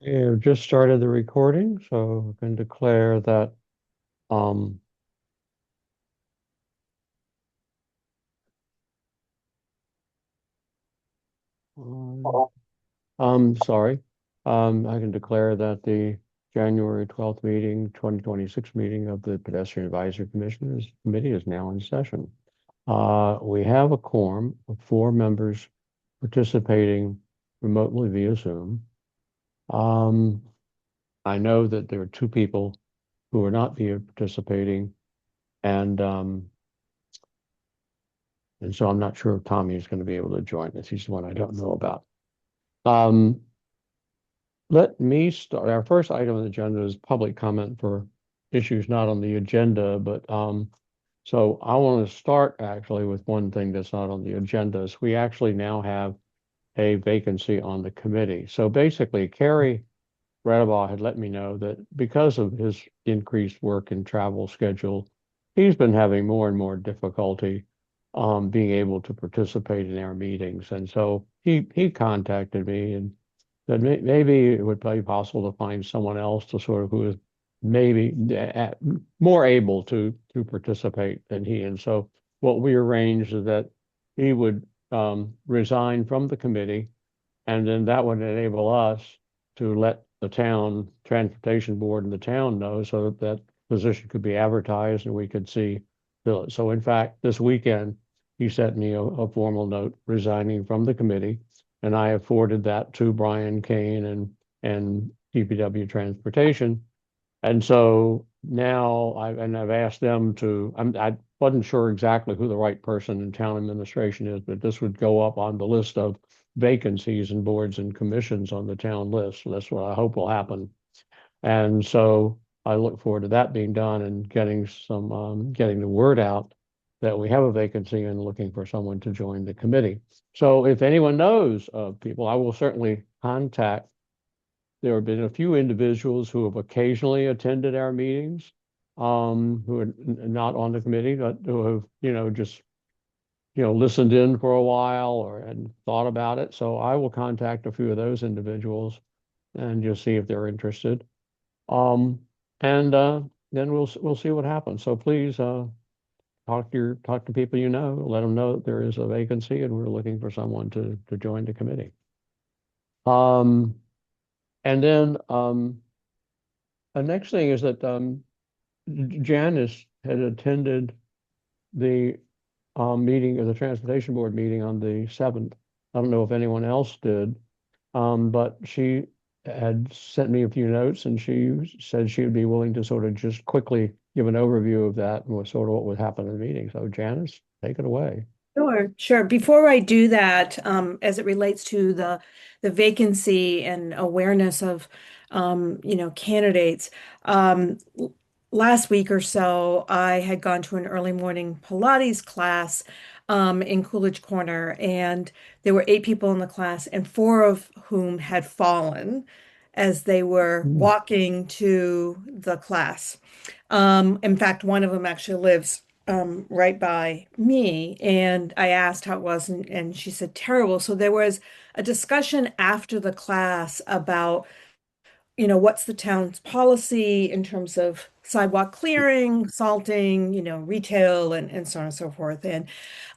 You've just started the recording, so I can declare that um um, sorry. I can declare that the January 12th meeting, 2026 meeting of the Pedestrian Advisory Committee is now in session. We have a quorum of four members participating remotely via Zoom. Um, I know that there are two people who are not via participating, and and so I'm not sure if Tommy is going to be able to join us. He's the one I don't know about. Um, Let me start. Our first item on the agenda is public comment for issues not on the agenda, but so I want to start actually with one thing that's not on the agenda. Is we actually now have a vacancy on the committee. So basically, Kerry Redebaugh had let me know that because of his increased work and travel schedule, he's been having more and more difficulty being able to participate in our meetings. And so he contacted me and said maybe it would be possible to find someone else to sort of who is maybe more able to participate than he. And so what we arranged is that he would resign from the committee, and then that would enable us to let the town transportation board and the town know so that that position could be advertised and we could see fill it. So in fact, this weekend, he sent me a formal note resigning from the committee, and I have forwarded that to Brian Kane and DPW Transportation. And so now I've asked them to, I wasn't sure exactly who the right person in town administration is, but this would go up on the list of vacancies and boards and commissions on the town list. So that's what I hope will happen. And so I look forward to that being done and getting the word out that we have a vacancy and looking for someone to join the committee. So if anyone knows of people, I will certainly contact. There have been a few individuals who have occasionally attended our meetings, who are not on the committee, but who have, just, listened in for a while or and thought about it. So I will contact a few of those individuals and just see if they're interested. Um, and then we'll see what happens. So please talk to people you know, let them know that there is a vacancy and we're looking for someone to join the committee. Um, and then the next thing is that Janice had attended the meeting of the transportation board meeting on the 7th. I don't know if anyone else did, but she had sent me a few notes and she said she would be willing to sort of just quickly give an overview of that and what sort of what would happen in the meeting. So Janice, take it away. Sure, sure. Before I do that, as it relates to the vacancy and awareness of, candidates, last week or so, I had gone to an early morning Pilates class, in Coolidge Corner, and there were 8 people in the class, and four of whom had fallen as they were Mm. walking to the class. In fact, one of them actually lives right by me, and I asked how it was, and she said terrible. So there was a discussion after the class about, what's the town's policy in terms of sidewalk clearing, salting, retail, and so on and so forth. And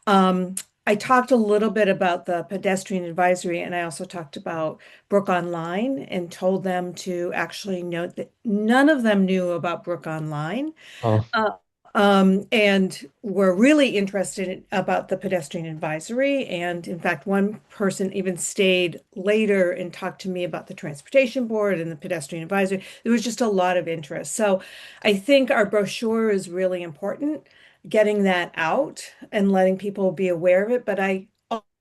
um, I talked a little bit about the pedestrian advisory, and I also talked about Brook Online and told them to actually note that none of them knew about Brook Online. Oh, Uh, and we're really interested about the pedestrian advisory. And in fact, one person even stayed later and talked to me about the transportation board and the pedestrian advisory. There was just a lot of interest. So I think our brochure is really important, getting that out and letting people be aware of it. But I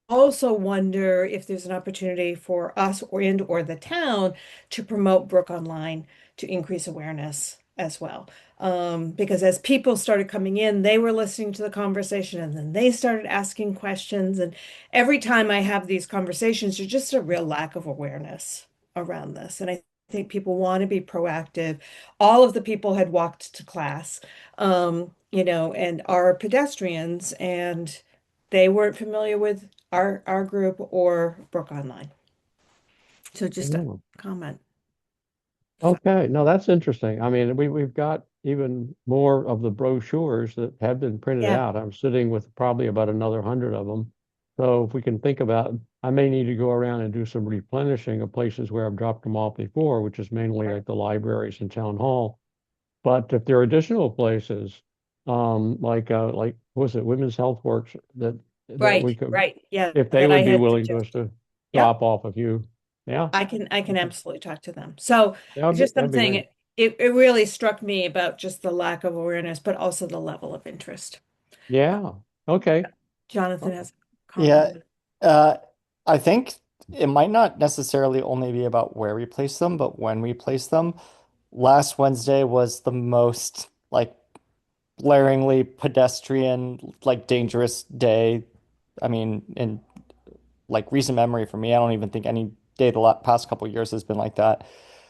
also wonder if there's an opportunity for us or the town to promote Brook Online to increase awareness as well. Because as people started coming in, they were listening to the conversation and then they started asking questions. And every time I have these conversations, there's just a real lack of awareness around this. And I think people want to be proactive. All of the people had walked to class, and are pedestrians, and they weren't familiar with our group or Brook Online. So just a yeah. comment. Okay, no, that's interesting. I mean, we've got even more of the brochures that have been printed Yeah, out. I'm sitting with probably about another 100 of them. So if we can think about, I may need to go around and do some replenishing of places where I've dropped them off before, which is mainly like the libraries and town hall. But if there are additional places, like was it Women's Health Works that we right, could, right. Yeah, if they that I would be had willing to us suggested. to Yep. drop off a few, yeah, I can okay, absolutely talk to them. So it's just that'd be something great. it really struck me about just the lack of awareness, but also the level of interest. Yeah. Okay. Jonathan Okay. has a Yeah, comment. uh, I think it might not necessarily only be about where we place them, but when we place them. Last Wednesday was the most like blaringly pedestrian, like dangerous day. I mean, in like recent memory for me, I don't even think any day the past couple years has been like that.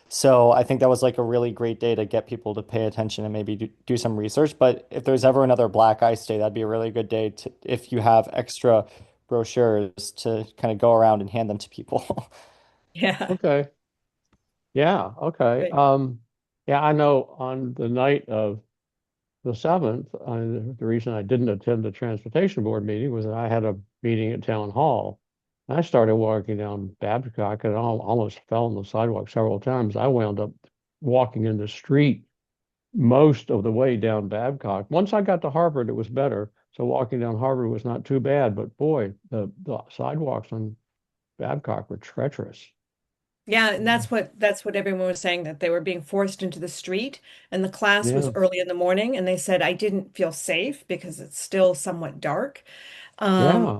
So I think that was like a really great day to get people to pay attention and maybe do some research. But if there's ever another Black Ice Day, that'd be a really good day to if you have extra brochures to kind of go around and hand them to people. Yeah. Okay. Yeah. Okay. Great. Yeah, I know on the night of the 7th, the reason I didn't attend the transportation board meeting was that I had a meeting at town hall. And I started walking down Babcock and almost fell on the sidewalk several times. I wound up walking in the street most of the way down Babcock. Once I got to Harvard, it was better. So walking down Harvard was not too bad, but boy, the sidewalks on Babcock were treacherous. Yeah, and that's what everyone was saying, that they were being forced into the street, and the class was Yeah. early in the morning, and they said I didn't feel safe because it's still somewhat dark. Um,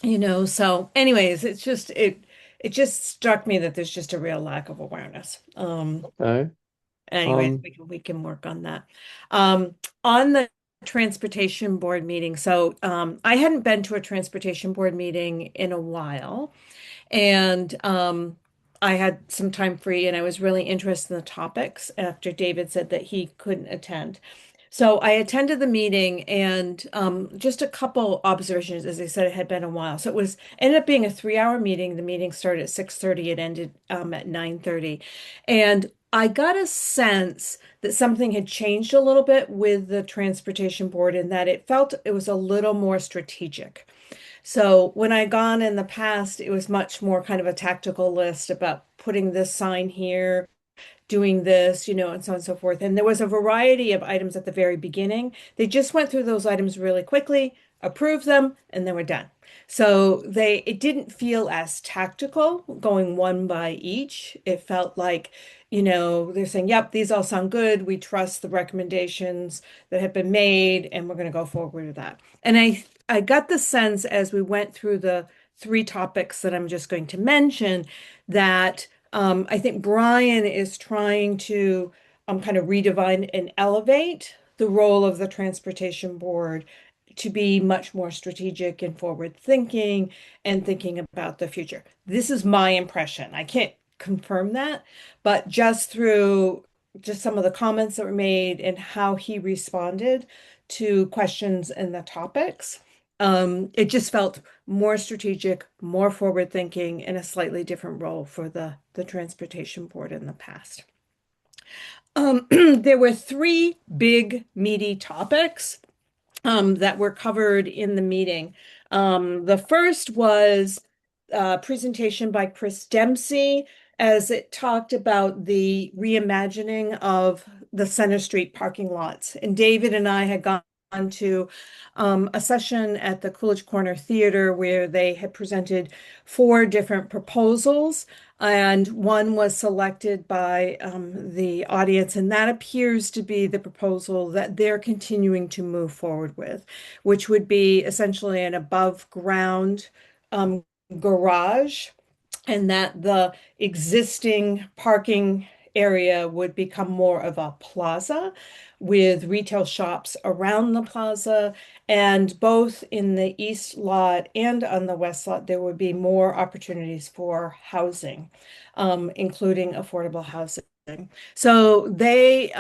Yeah. so anyways, it just struck me that there's just a real lack of awareness. Okay. Anyways, Um, we can work on that. On the transportation board meeting, so I hadn't been to a transportation board meeting in a while. And I had some time free and I was really interested in the topics after David said that he couldn't attend. So I attended the meeting and just a couple observations. As I said, it had been a while. So it was ended up being a 3 hour meeting. The meeting started at 6:30. It ended at 9:30. And I got a sense that something had changed a little bit with the transportation board in that it felt it was a little more strategic. So when I gone in the past, it was much more kind of a tactical list about putting this sign here, doing this, and so on and so forth. And there was a variety of items at the very beginning. They just went through those items really quickly, approved them, and then we're done. So it didn't feel as tactical going one by each. It felt like, they're saying, yep, these all sound good. We trust the recommendations that have been made, and we're going to go forward with that. And I got the sense as we went through the three topics that I'm just going to mention that I think Brian is trying to kind of redefine and elevate the role of the transportation board to be much more strategic and forward thinking and thinking about the future. This is my impression. I can't confirm that, but just through just some of the comments that were made and how he responded to questions and the topics, it just felt more strategic, more forward thinking, and a slightly different role for the transportation board in the past. There were three big meaty topics that were covered in the meeting. The first was a presentation by Chris Dempsey as it talked about the reimagining of the Center Street parking lots. And David and I had gone to a session at the Coolidge Corner Theater where they had presented four different proposals, and one was selected by the audience, and that appears to be the proposal that they're continuing to move forward with, which would be essentially an above ground garage, and that the existing parking area would become more of a plaza with retail shops around the plaza. And both in the east lot and on the west lot, there would be more opportunities for housing, including affordable housing. So they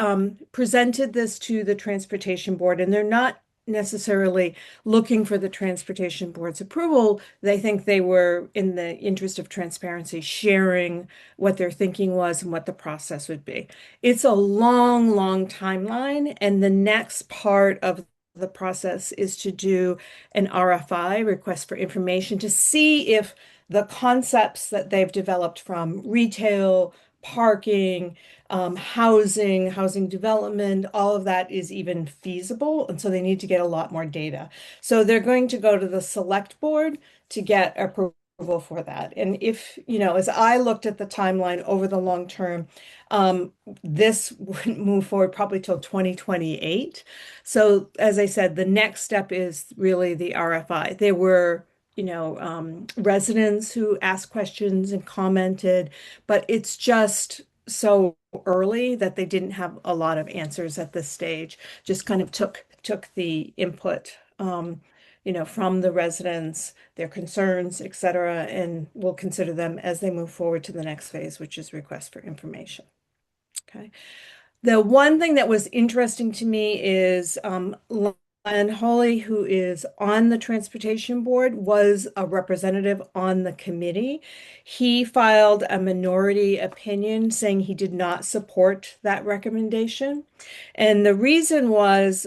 presented this to the transportation board, and they're not necessarily looking for the transportation board's approval. They think they were, in the interest of transparency, sharing what their thinking was and what the process would be. It's a long, long timeline, and the next part of the process is to do an RFI, request for information, to see if the concepts that they've developed from retail, parking, housing development, all of that is even feasible. And so they need to get a lot more data. So they're going to go to the select board to get approval for that. And if, as I looked at the timeline over the long term, this wouldn't move forward probably till 2028. So as I said, the next step is really the RFI. There were residents who asked questions and commented, but it's just so early that they didn't have a lot of answers at this stage. Just kind of took the input, from the residents, their concerns, et cetera, and we'll consider them as they move forward to the next phase, which is request for information. Okay. The one thing that was interesting to me is Len Holly, who is on the transportation board, was a representative on the committee. He filed a minority opinion saying he did not support that recommendation. And the reason was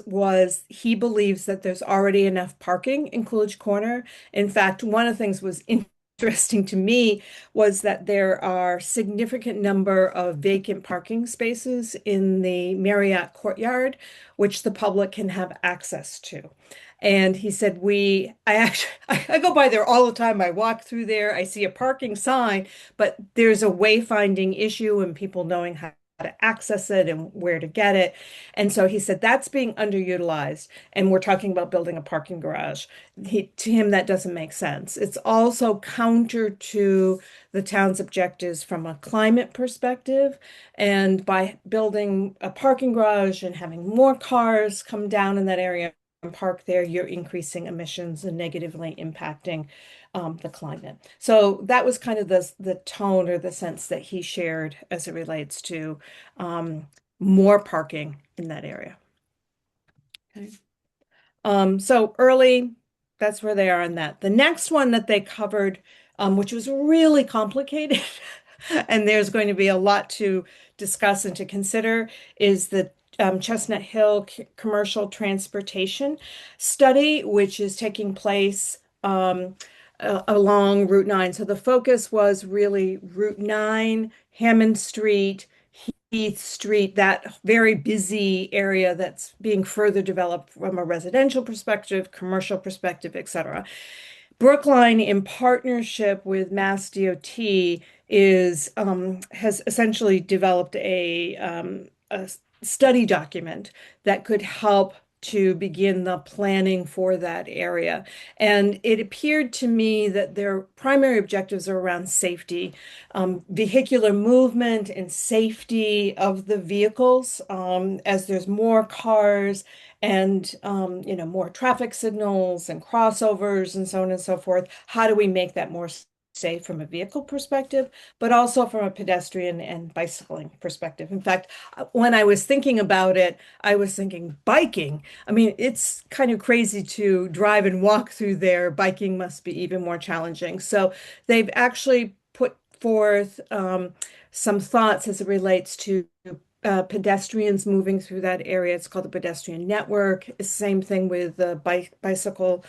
he believes that there's already enough parking in Coolidge Corner. In fact, one of the things was interesting to me was that there are significant number of vacant parking spaces in the Marriott courtyard, which the public can have access to. And he said, I actually, I go by there all the time. I walk through there, I see a parking sign, but there's a wayfinding issue and people knowing how to access it and where to get it. And so he said that's being underutilized. And we're talking about building a parking garage. To him, that doesn't make sense. It's also counter to the town's objectives from a climate perspective. And by building a parking garage and having more cars come down in that area and park there, you're increasing emissions and negatively impacting the climate. So that was kind of the tone or the sense that he shared as it relates to more parking in that area. Okay. So early, that's where they are on that. The next one that they covered, which was really complicated, and there's going to be a lot to discuss and to consider, is the Chestnut Hill Commercial Transportation Study, which is taking place along Route 9. So the focus was really Route 9, Hammond Street, Heath Street, that very busy area that's being further developed from a residential perspective, commercial perspective, et cetera. Brookline, in partnership with Mass DOT, has essentially developed a study document that could help to begin the planning for that area. And it appeared to me that their primary objectives are around safety, vehicular movement and safety of the vehicles, as there's more cars and more traffic signals and crossovers and so on and so forth. How do we make that more safe from a vehicle perspective, but also from a pedestrian and bicycling perspective? In fact, when I was thinking about it, I was thinking biking. I mean, it's kind of crazy to drive and walk through there. Biking must be even more challenging. So they've actually put forth some thoughts as it relates to pedestrians moving through that area. It's called the pedestrian network. Same thing with the bicycle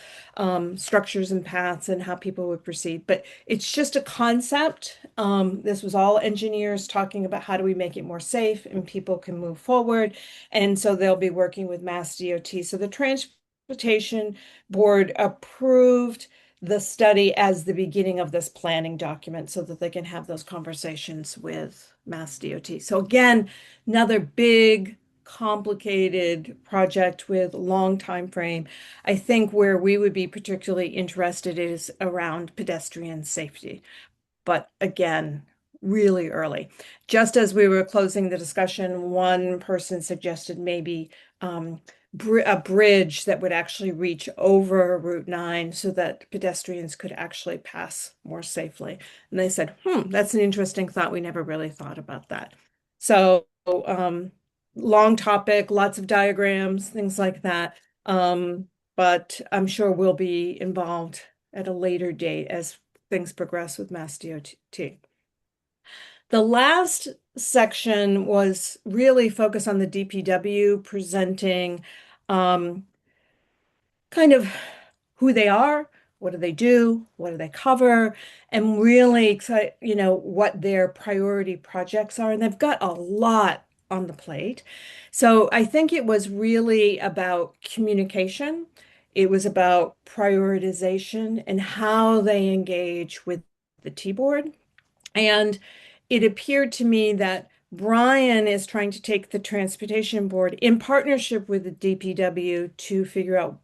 structures and paths and how people would proceed. But it's just a concept. This was all engineers talking about how do we make it more safe and people can move forward. And so they'll be working with Mass DOT. So the Transportation Board approved the study as the beginning of this planning document so that they can have those conversations with Mass DOT. So again, another big, complicated project with long time frame. I think where we would be particularly interested is around pedestrian safety. But again, really early. Just as we were closing the discussion, one person suggested maybe a bridge that would actually reach over Route 9 so that pedestrians could actually pass more safely. And they said, that's an interesting thought. We never really thought about that. So long topic, lots of diagrams, things like that. But I'm sure we'll be involved at a later date as things progress with Mass DOT. The last section was really focused on the DPW presenting um, kind of who they are, what do they do, what do they cover, and really, what their priority projects are. And they've got a lot on the plate. So I think it was really about communication. It was about prioritization and how they engage with the T-board. And it appeared to me that Brian is trying to take the transportation board in partnership with the DPW to figure out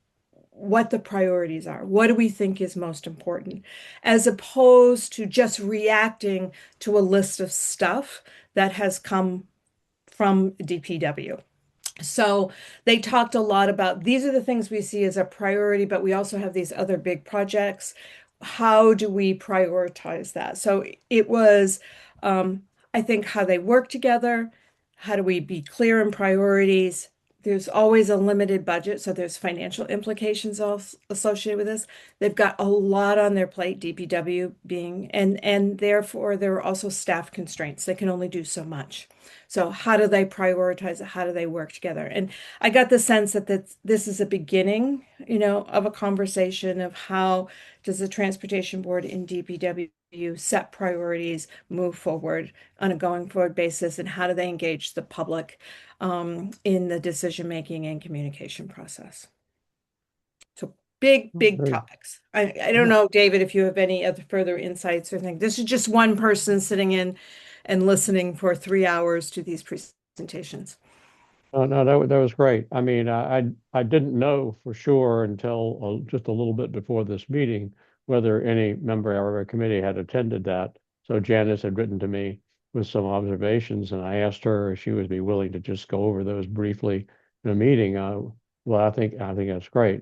what the priorities are. What do we think is most important? As opposed to just reacting to a list of stuff that has come from DPW. So they talked a lot about these are the things we see as a priority, but we also have these other big projects. How do we prioritize that? So it was, I think, how they work together. How do we be clear in priorities? There's always a limited budget, so there's financial implications also associated with this. They've got a lot on their plate, DPW being, and therefore there are also staff constraints. They can only do so much. So how do they prioritize it? How do they work together? And I got the sense that this is a beginning, of a conversation of how does the transportation board in DPW set priorities, move forward on a going forward basis, and how do they engage the public in the decision making and communication process? So big, big Very, topics. I don't know, David, if you have any other further insights or things. This is just one person sitting in and listening for 3 hours to these presentations. oh, no, that was great. I mean, I didn't know for sure until just a little bit before this meeting whether any member of our committee had attended that. So Janice had written to me with some observations, and I asked her if she would be willing to just go over those briefly in a meeting. Well, I think that's great.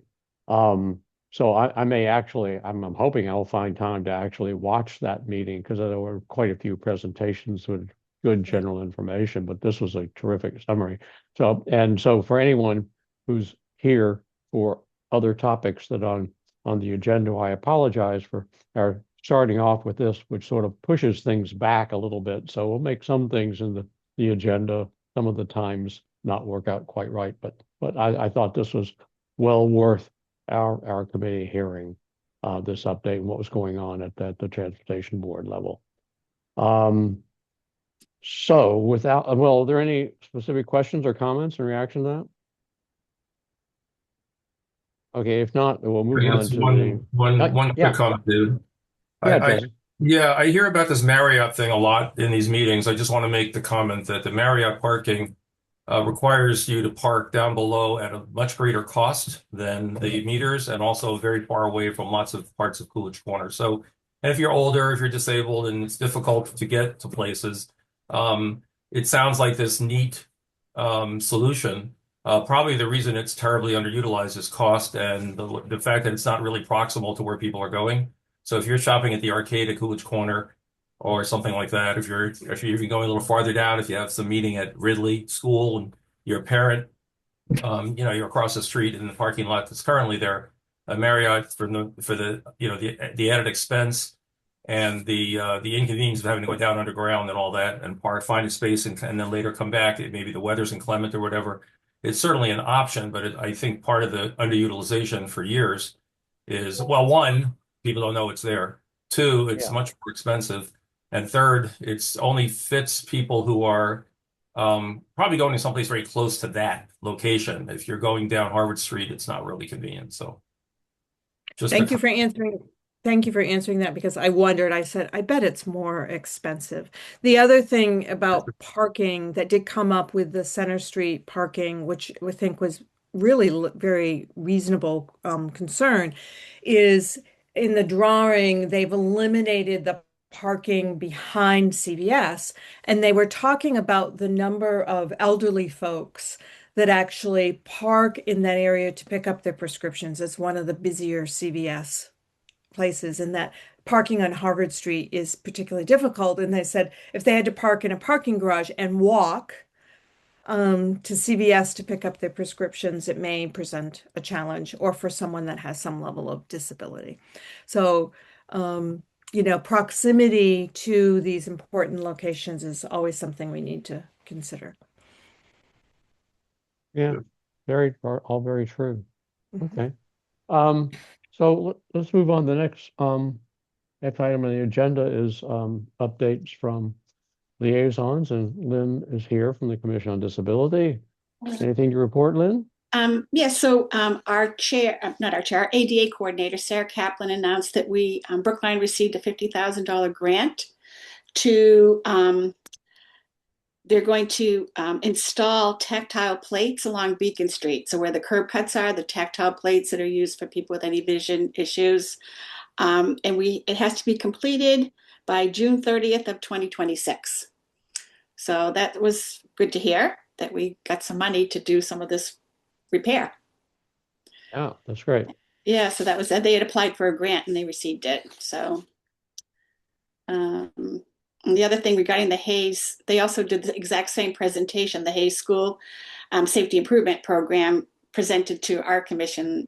So I may actually, I'm hoping I'll find time to actually watch that meeting because there were quite a few presentations with good Yeah. general information, but this was a terrific summary. So for anyone who's here for other topics that on the agenda, I apologize for our starting off with this, which sort of pushes things back a little bit. So we'll make some things in the agenda some of the times not work out quite right, but I thought this was well worth our committee hearing this update and what was going on at the transportation board level. So without, well, are there any specific questions or comments in reaction to that? Okay, if not, we'll move on Yes, to the, one quick yeah, comment, dude. yeah, I Jesse. yeah, I hear about this Marriott thing a lot in these meetings. I just want to make the comment that the Marriott parking requires you to park down below at a much greater cost than the meters and also very far away from lots of parts of Coolidge Corner. So, and if you're older, if you're disabled and it's difficult to get to places, it sounds like this neat solution. Probably the reason it's terribly underutilized is cost and the fact that it's not really proximal to where people are going. So if you're shopping at the arcade at Coolidge Corner or something like that, if you're going a little farther down, if you have some meeting at Ridley School and you're a parent, you're across the street in the parking lot that's currently there, a Marriott for the added expense and the inconvenience of having to go down underground and all that and park, find a space and then later come back. Maybe the weather's inclement or whatever. It's certainly an option, but I think part of the underutilization for years is, well, one, people don't know it's there. Two, it's Yeah. much more expensive. And third, it's only fits people who are probably going to someplace very close to that location. If you're going down Harvard Street, it's not really convenient. So just Thank you to, for answering. Thank you for answering that because I wondered. I said, I bet it's more expensive. The other thing about parking that did come up with the Center Street parking, which I think was really very reasonable concern, is in the drawing, they've eliminated the parking behind CVS, and they were talking about the number of elderly folks that actually park in that area to pick up their prescriptions. It's one of the busier CVS places, and that parking on Harvard Street is particularly difficult. And they said if they had to park in a parking garage and walk, to CVS to pick up their prescriptions, it may present a challenge, or for someone that has some level of disability. So, proximity to these important locations is always something we need to consider. Yeah, all very true. Mhm. Okay. So let's move on. The next item on the agenda is updates from liaisons, and Lynn is here from the Commission on Disability. Anything to report, Lynn? Our chair, not our chair, our ADA coordinator, Sarah Kaplan, announced that Brookline received a $50,000 grant to, they're going to install tactile plates along Beacon Street. So where the curb cuts are, the tactile plates that are used for people with any vision issues. It has to be completed by June 30th of 2026. So that was good to hear that we got some money to do some of this repair. Yeah, that's great. Yeah, so that was they had applied for a grant and they received it. So, and the other thing regarding the Hayes, they also did the exact same presentation. The Hayes School Safety Improvement Program presented to our commission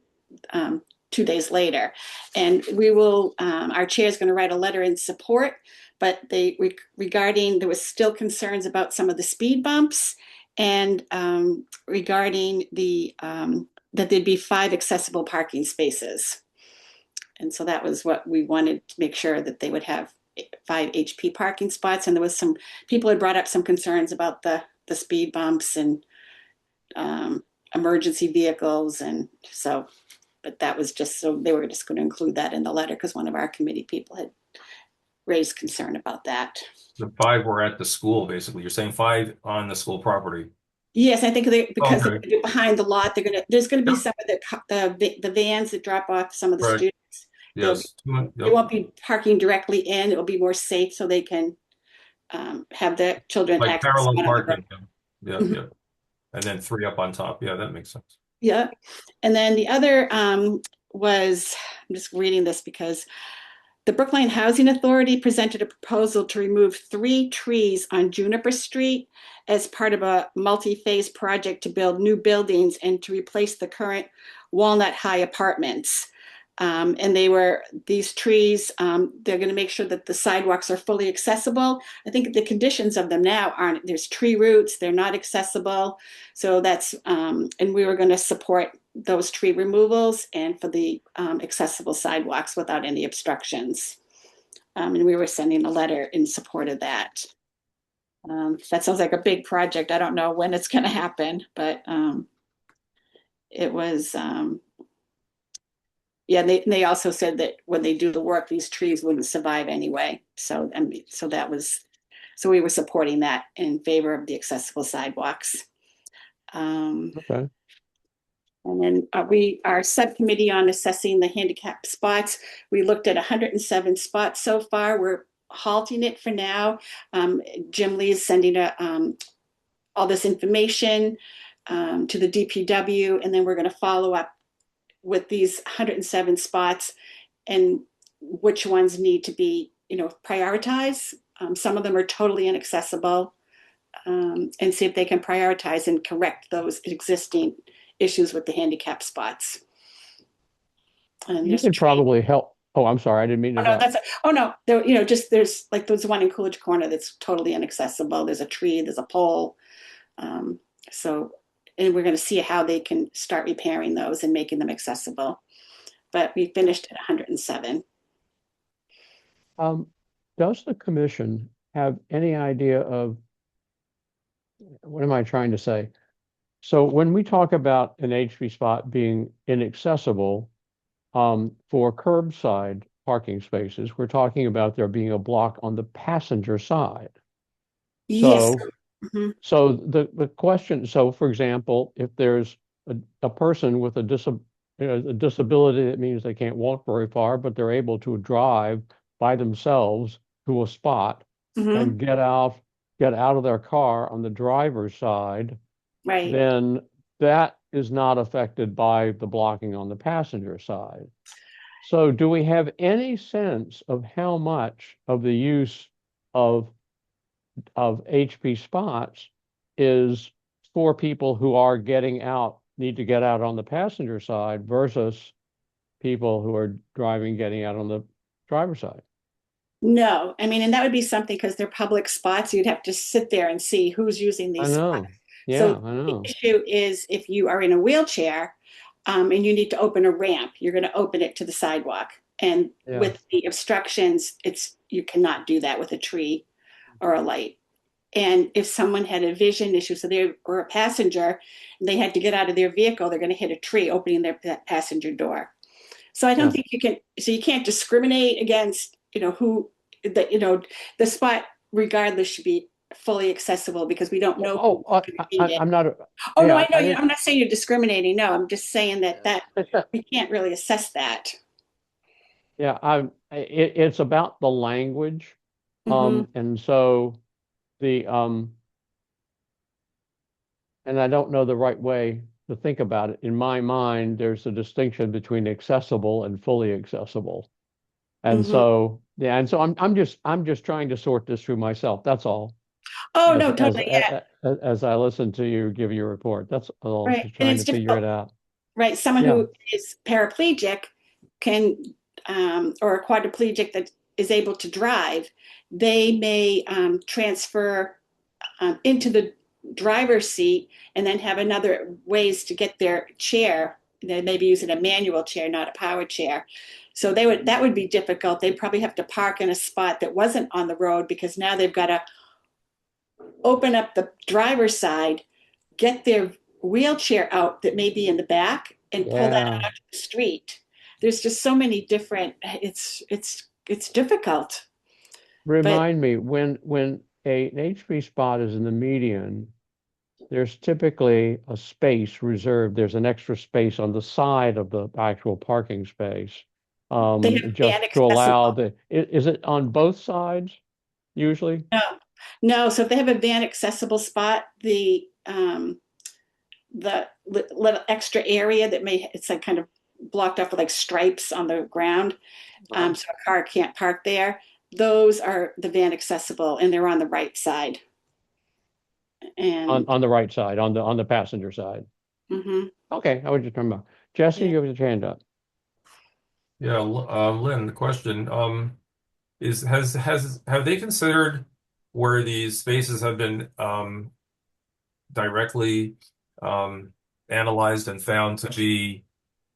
2 days later, and our chair is going to write a letter in support. But regarding there was still concerns about some of the speed bumps, and regarding that there'd be 5 accessible parking spaces. And so that was what we wanted to make sure, that they would have 5 HP parking spots. And there was some people had brought up some concerns about the speed bumps and emergency vehicles. And so, but that was just, so they were just going to include that in the letter because one of our committee people had raised concern about that. The 5 were at the school, basically. You're saying 5 on the school property. Yes, I think because Okay. they're gonna do behind the lot, there's going to be Yep. some of the vans that drop off some of the Right. students. Yes. They won't be parking directly in. It will be more safe so they can have the children Like access parallel out on the road. parking. Yeah, Mhm. yeah. And then 3 up on top. Yeah, that makes sense. Yeah. And then the other was, I'm just reading this because the Brookline Housing Authority presented a proposal to remove 3 trees on Juniper Street as part of a multi-phase project to build new buildings and to replace the current Walnut High apartments. And these trees, they're going to make sure that the sidewalks are fully accessible. I think the conditions of them now aren't, there's tree roots, they're not accessible. So that's, and we were going to support those tree removals and for the accessible sidewalks without any obstructions. And we were sending a letter in support of that. That sounds like a big project. I don't know when it's going to happen, but it was, yeah, they also said that when they do the work, these trees wouldn't survive anyway. So we were supporting that in favor of the accessible sidewalks. Okay. And then our subcommittee on assessing the handicap spots, we looked at 107 spots so far. We're halting it for now. Jim Lee is sending all this information to the DPW, and then we're going to follow up with these 107 spots and which ones need to be, prioritized. Some of them are totally inaccessible, and see if they can prioritize and correct those existing issues with the handicap spots. And You could probably help. Oh, I'm sorry. I didn't mean to interrupt. No. There's like there's one in Coolidge Corner that's totally inaccessible. There's a tree, there's a pole. And we're going to see how they can start repairing those and making them accessible. But we finished at 107. Does the commission have any idea of, what am I trying to say? So when we talk about an HP spot being inaccessible for curbside parking spaces, we're talking about there being a block on the passenger side. Yes. So the question, so for example, if there's a person with a disability, that means they can't walk very far, but they're able to drive by themselves to a spot and get out of their car on the driver's side, Right. then that is not affected by the blocking on the passenger side. So do we have any sense of how much of the use of HP spots is for people who are getting out, need to get out on the passenger side versus people who are driving, getting out on the driver's side. No, I mean, and that would be something because they're public spots. You'd have to sit there and see who's using I these spots. know. Yeah, So I the know. issue is if you are in a wheelchair and you need to open a ramp, you're going to open it to the sidewalk. And Yeah. with the obstructions, you cannot do that with a tree or a light. And if someone had a vision issue, so they were a passenger, and they had to get out of their vehicle, they're going to hit a tree opening their passenger door. So I don't Yeah. think you can. So you can't discriminate against who the spot regardless should be fully accessible because we don't know Oh, who's going to need it. I'm not. Oh no, Yeah, I know I you. didn't. I'm not saying you're discriminating. No, I'm just saying that we can't really assess that. Yeah, it's about the language. Mhm. And so the and I don't know the right way to think about it. In my mind, there's a distinction between accessible and fully accessible. And Mhm. so, yeah, and so I'm just trying to sort this through myself. That's all. Oh As no, totally. Yeah. as I listen to you give your report. That's all, Right. just And trying it's to figure difficult. it out. Right. Someone Yeah. who is paraplegic can, or a quadriplegic that is able to drive, they may transfer into the driver's seat and then have another ways to get their chair. They may be using a manual chair, not a power chair. So that would be difficult. They'd probably have to park in a spot that wasn't on the road because now they've got to open up the driver's side, get their wheelchair out that may be in the back and pull that Yeah. out to the street. There's just so many different, it's difficult. Remind me, when an HP spot is in the median, there's typically a space reserved. There's an extra space on the side of the actual parking space. They have Just van to allow accessible. is it on both sides usually? No, no. So if they have a van accessible spot, the little extra area that it's like kind of blocked off with like stripes on the ground, so a car can't park there. Those are the van accessible, and they're on the right side. And On the right side, on the passenger side. mhm, Okay, I was just talking about. Jesse, yeah. you have your hand up. Yeah, Lynn, the question, have they considered where these spaces have been directly analyzed and found to be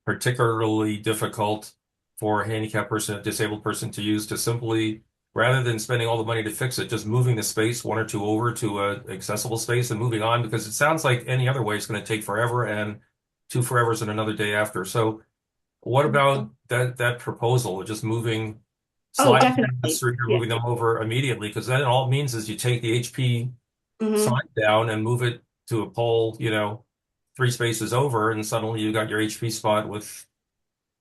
particularly difficult for a handicapped person, a disabled person to use, to simply, rather than spending all the money to fix it, just moving the space one or two over to a accessible space and moving on, because it sounds like any other way is going to take forever and two forevers and another day after. So what about that proposal of just moving, Oh, sliding down the definitely. street or Yeah. moving them over immediately? Because then all it means is you take the HP Mhm. sign down and move it to a pole, 3 spaces over, and suddenly you got your HP spot with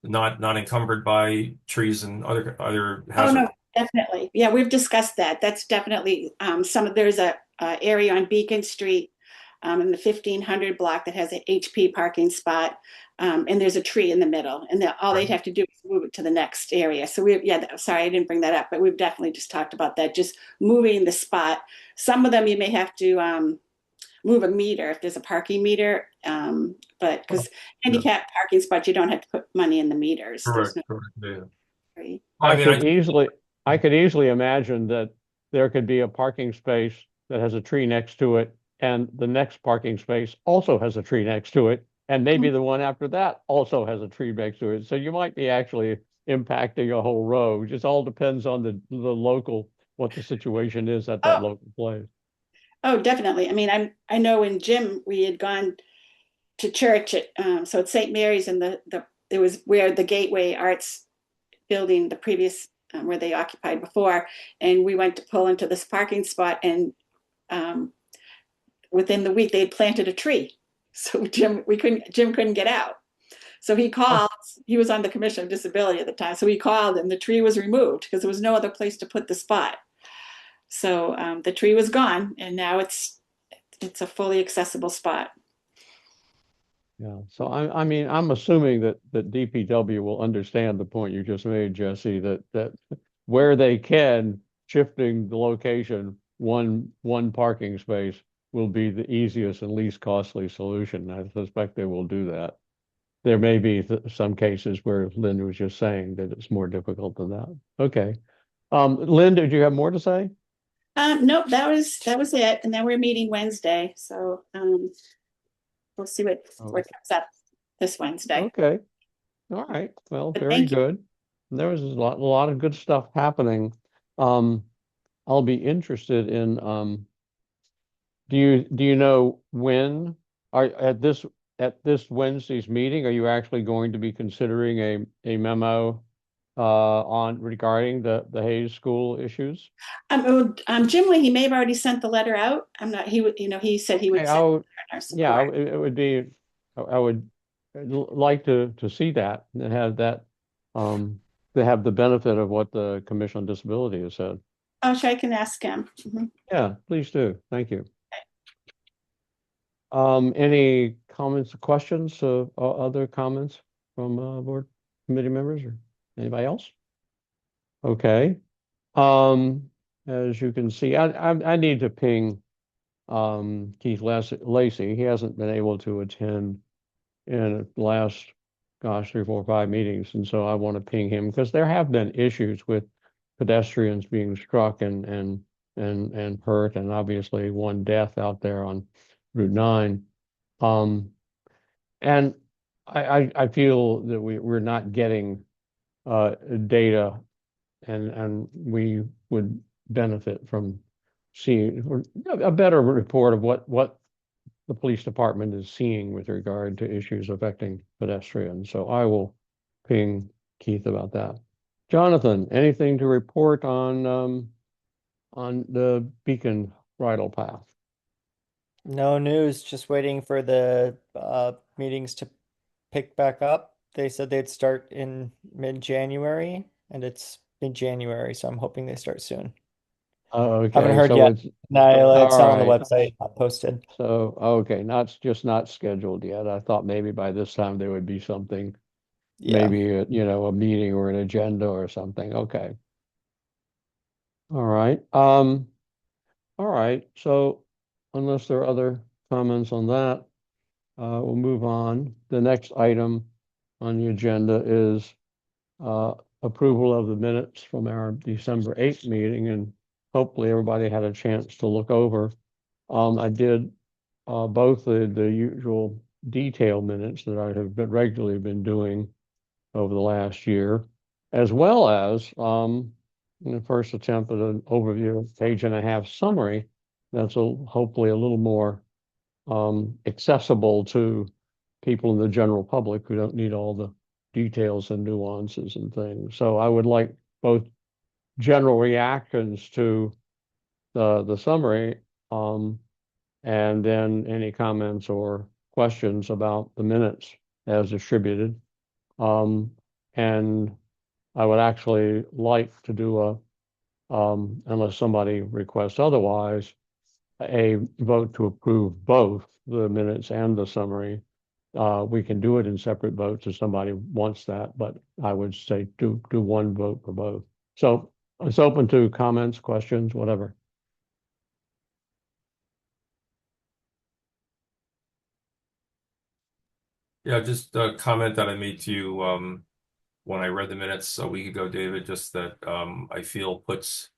not encumbered by trees and other Oh hazards. no, definitely. Yeah, we've discussed that. That's definitely there's a area on Beacon Street in the 1500 block that has an HP parking spot, and there's a tree in the middle, and all they'd have to do is move it to the next area. So sorry, I didn't bring that up, but we've definitely just talked about that, just moving the spot. Some of them you may have to move a meter if there's a parking meter, but Oh, because yeah. handicap parking spots, you don't have to put money in the meters. There's Correct, no correct. Yeah. free. I I mean, could easily, I could easily imagine that there could be a parking space that has a tree next to it, and the next parking space also has a tree next to it, and maybe the one after that also has a tree next to it. So you might be actually impacting a whole row. It just all depends on the local, what the situation is at that Oh, local place. oh, definitely. I mean, I know in Jim we had gone to church at so it's St. Mary's, and it was where the Gateway Arts building, the previous where they occupied before, and we went to pull into this parking spot, and um, within the week they had planted a tree, so Jim couldn't get out. So he Oh, called. He was on the Commission of Disability at the time, so he called, and the tree was removed because there was no other place to put the spot. So the tree was gone, and now it's a fully accessible spot. yeah. So I mean, I'm assuming that DPW will understand the point you just made, Jesse, that where they can, shifting the location one parking space will be the easiest and least costly solution. I suspect they will do that. There may be some cases where Lynn was just saying that it's more difficult than that. Okay. Lynn, did you have more to say? Nope, that was it. And then we're meeting Wednesday. So we'll see what comes up this Wednesday. Okay. All right. Well, But very thank you. good. There was a lot of good stuff happening. I'll be interested in do you know when are at this Wednesday's meeting, are you actually going to be considering a memo on regarding the Hayes School issues? Jim Lee, he may have already sent the letter out. I'm not, he would, he said he would Okay, send it in our yeah, support. it would be, I would like to see that and have that, to have the benefit of what the Commission on Disability has said. Oh, sure, I can ask him. Mhm. Yeah, please do. Thank you. Any comments or questions, other comments from, board committee members or anybody else? Okay. As you can see, I need to ping, Keith Lacy. He hasn't been able to attend in the last, gosh, 3, 4, 5 meetings. And so I want to ping him because there have been issues with pedestrians being struck and hurt, and obviously one death out there on Route 9. And I feel that we're not getting data, and we would benefit from seeing a better report of what the police department is seeing with regard to issues affecting pedestrians. So I will ping Keith about that. Jonathan, anything to report on the Beacon bridle path? No news, just waiting for the meetings to pick back up. They said they'd start in mid-January, and it's mid-January, so I'm hoping they start soon. Oh, Haven't okay, heard so yet. it's No, it's all not on the right. website, not posted. So, okay, just not scheduled yet. I thought maybe by this time there would be something, Yeah. maybe a meeting or an agenda or something. Okay. All right. All right. So unless there are other comments on that, we'll move on. The next item on the agenda is approval of the minutes from our December 8th meeting, and hopefully everybody had a chance to look over. I did both the usual detail minutes that I have regularly been doing over the last year, as well as in the first attempt at an overview, page and a half summary that's hopefully a little more accessible to people in the general public who don't need all the details and nuances and things. So I would like both general reactions to the summary, and then any comments or questions about the minutes as distributed. And I would actually like to do unless somebody requests otherwise, a vote to approve both the minutes and the summary. We can do it in separate votes if somebody wants that, but I would say do one vote for both. So it's open to comments, questions, whatever. Yeah, just a comment that I made to you when I read the minutes a week ago, David, just that I feel puts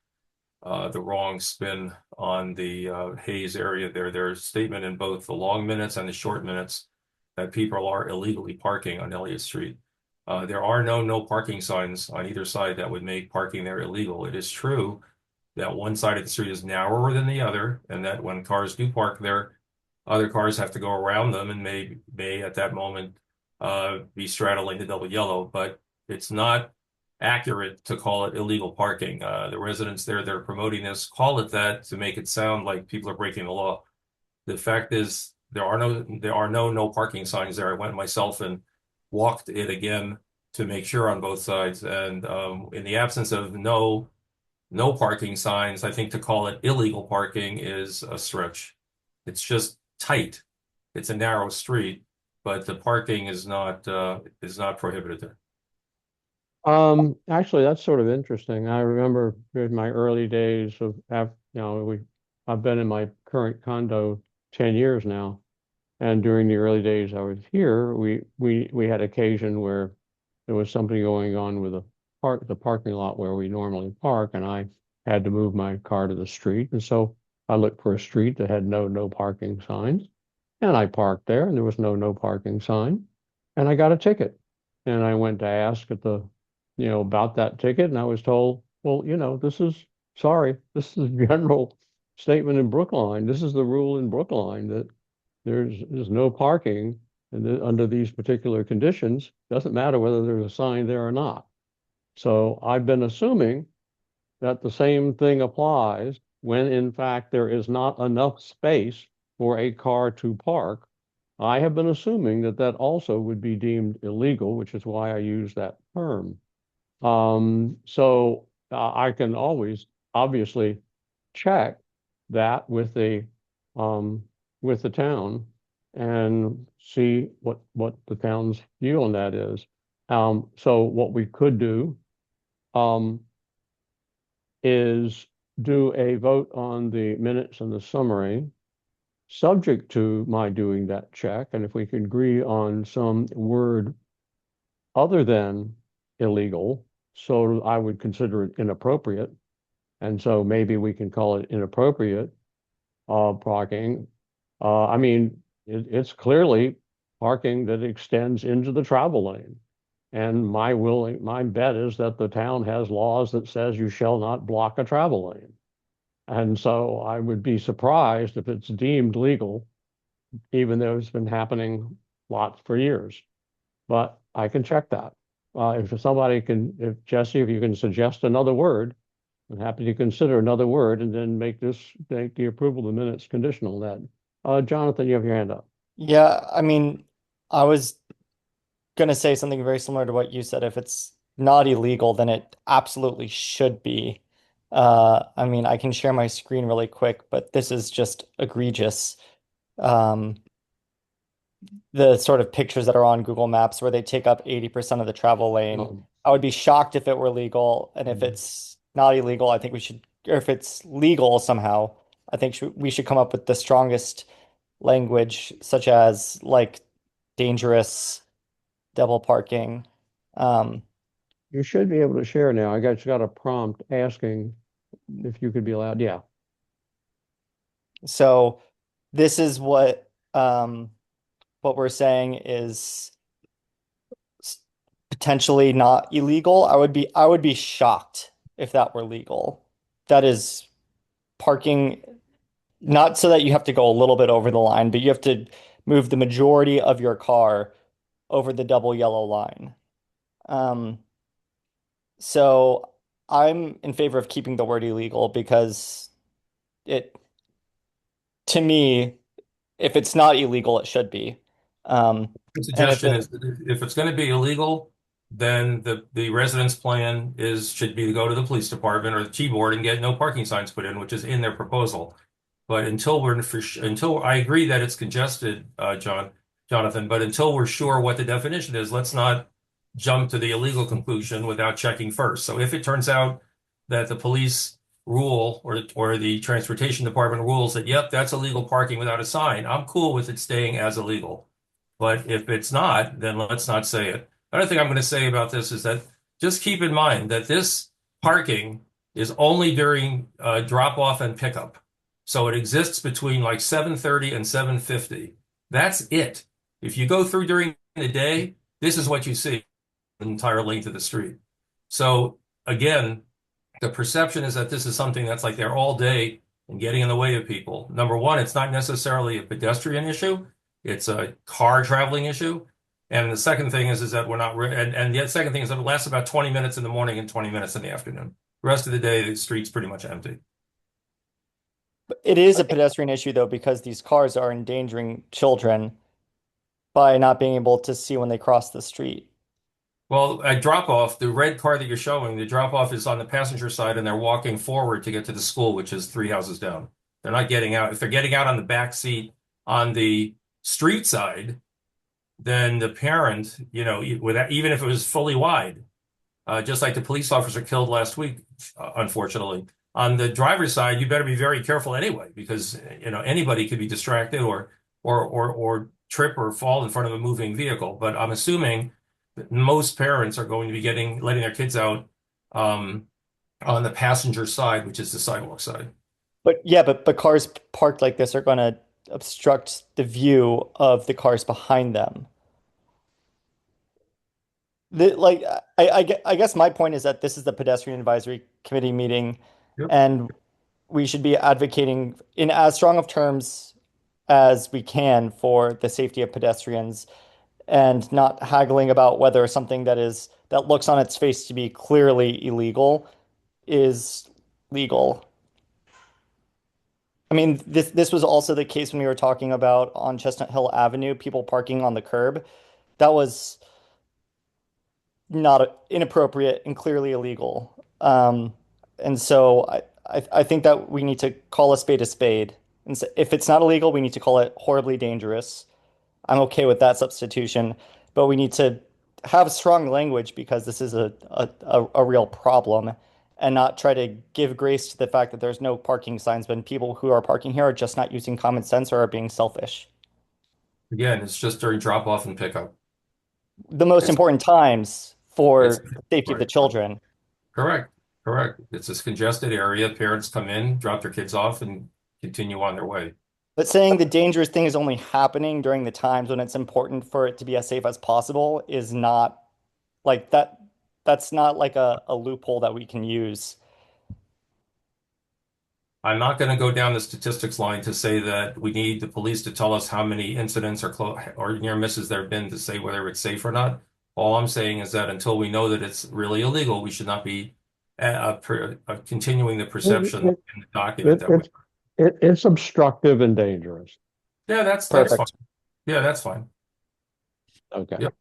the wrong spin on the Hayes area there. There's a statement in both the long minutes and the short minutes that people are illegally parking on Elliott Street. There are no parking signs on either side that would make parking there illegal. It is true that one side of the street is narrower than the other, and that when cars do park there, other cars have to go around them and may at that moment be straddling the double yellow, but it's not accurate to call it illegal parking. The residents there that are promoting this call it that to make it sound like people are breaking the law. The fact is there are no parking signs there. I went myself and walked it again to make sure on both sides. And in the absence of no parking signs, I think to call it illegal parking is a stretch. It's just tight. It's a narrow street, but the parking is not prohibited there. Actually, that's sort of interesting. I remember in my early days of, I've been in my current condo 10 years now. And during the early days I was here, we had occasion where there was something going on with the parking lot where we normally park, and I had to move my car to the street. And so I looked for a street that had no parking signs. And I parked there and there was no parking sign. And I got a ticket. And I went to ask at about that ticket, and I was told, well, sorry, this is a general statement in Brookline. This is the rule in Brookline that there's no parking and under these particular conditions. Doesn't matter whether there's a sign there or not. So I've been assuming that the same thing applies when in fact there is not enough space for a car to park. I have been assuming that that also would be deemed illegal, which is why I use that term. So I can always obviously check that with the town and see what the town's view on that is. So what we could do is do a vote on the minutes and the summary, subject to my doing that check. And if we can agree on some word other than illegal, so I would consider it inappropriate. And so maybe we can call it inappropriate parking. I mean, it's clearly parking that extends into the travel lane. And my bet is that the town has laws that says you shall not block a travel lane. And so I would be surprised if it's deemed legal, even though it's been happening lots for years. But I can check that. If Jesse, if you can suggest another word, I'm happy to consider another word and then make the approval of the minutes conditional on that. Jonathan, you have your hand up. Yeah, I mean, I was gonna say something very similar to what you said. If it's not illegal, then it absolutely should be. I mean, I can share my screen really quick, but this is just egregious. Um, the sort of pictures that are on Google Maps where they take up 80% of the travel lane. Um, I would be shocked if it were legal, and if Mhm. it's not illegal, I think we should, or if it's legal somehow, I think we should come up with the strongest language, such as like dangerous, double parking. Um, You should be able to share now. I just got a prompt asking if you could be allowed. Yeah. so this is what we're saying is potentially not illegal. I would be shocked if that were legal. That is parking, not so that you have to go a little bit over the line, but you have to move the majority of your car over the double yellow line. Um, so I'm in favor of keeping the word illegal because it, to me, if it's not illegal, it should be. The And if suggestion it, is that if it's going to be illegal, then the residence plan should be to go to the police department or the T board and get no parking signs put in, which is in their proposal. But until I agree that it's congested, Jonathan, but until we're sure what the definition is, let's not jump to the illegal conclusion without checking first. So if it turns out that the police rule or the transportation department rules that, yep, that's illegal parking without a sign, I'm cool with it staying as illegal. But if it's not, then let's not say it. Another thing I'm going to say about this is that just keep in mind that this parking is only during drop off and pickup. So it exists between like 7:30 and 7:50. That's it. If you go through during the day, this is what you see the entire length of the street. So again, the perception is that this is something that's like there all day and getting in the way of people. Number one, it's not necessarily a pedestrian issue. It's a car traveling issue. And the second thing is that we're not, and the second thing is that it lasts about 20 minutes in the morning and 20 minutes in the afternoon. The rest of the day, the street's pretty much empty. it is a pedestrian issue though, because these cars are endangering children by not being able to see when they cross the street. Well, at drop off, the red car that you're showing, the drop off is on the passenger side and they're walking forward to get to the school, which is 3 houses down. They're not getting out. If they're getting out on the back seat on the street side, then the parent, even if it was fully wide, just like the police officer killed last week, unfortunately, On the driver's side, you better be very careful anyway, because anybody could be distracted or trip or fall in front of a moving vehicle. But I'm assuming that most parents are going to be letting their kids out on the passenger side, which is the sidewalk side. But yeah, but cars parked like this are going to obstruct the view of the cars behind them. Like I guess my point is that this is the pedestrian advisory committee meeting, Yep. and we should be advocating in as strong of terms as we can for the safety of pedestrians and not haggling about whether something that looks on its face to be clearly illegal is legal. I mean, this was also the case when we were talking about on Chestnut Hill Avenue, people parking on the curb. That was not inappropriate and clearly illegal. And so I think that we need to call a spade a spade. And so if it's not illegal, we need to call it horribly dangerous. I'm okay with that substitution, but we need to have strong language because this is a real problem and not try to give grace to the fact that there's no parking signs when people who are parking here are just not using common sense or are being selfish. Again, it's just during drop off and pickup. The most It's important times for it's the safety of the right. children. Correct. Correct. It's this congested area. Parents come in, drop their kids off, and continue on their way. But saying the dangerous thing is only happening during the times when it's important for it to be as safe as possible is not like that. That's not like a loophole that we can use. I'm not going to go down the statistics line to say that we need the police to tell us how many incidents or near misses there have been to say whether it's safe or not. All I'm saying is that until we know that it's really illegal, we should not be continuing the perception It, in the document it, that we. it's obstructive and dangerous. Yeah, that's fine. Perfect. Yeah, that's fine. Okay. Yep.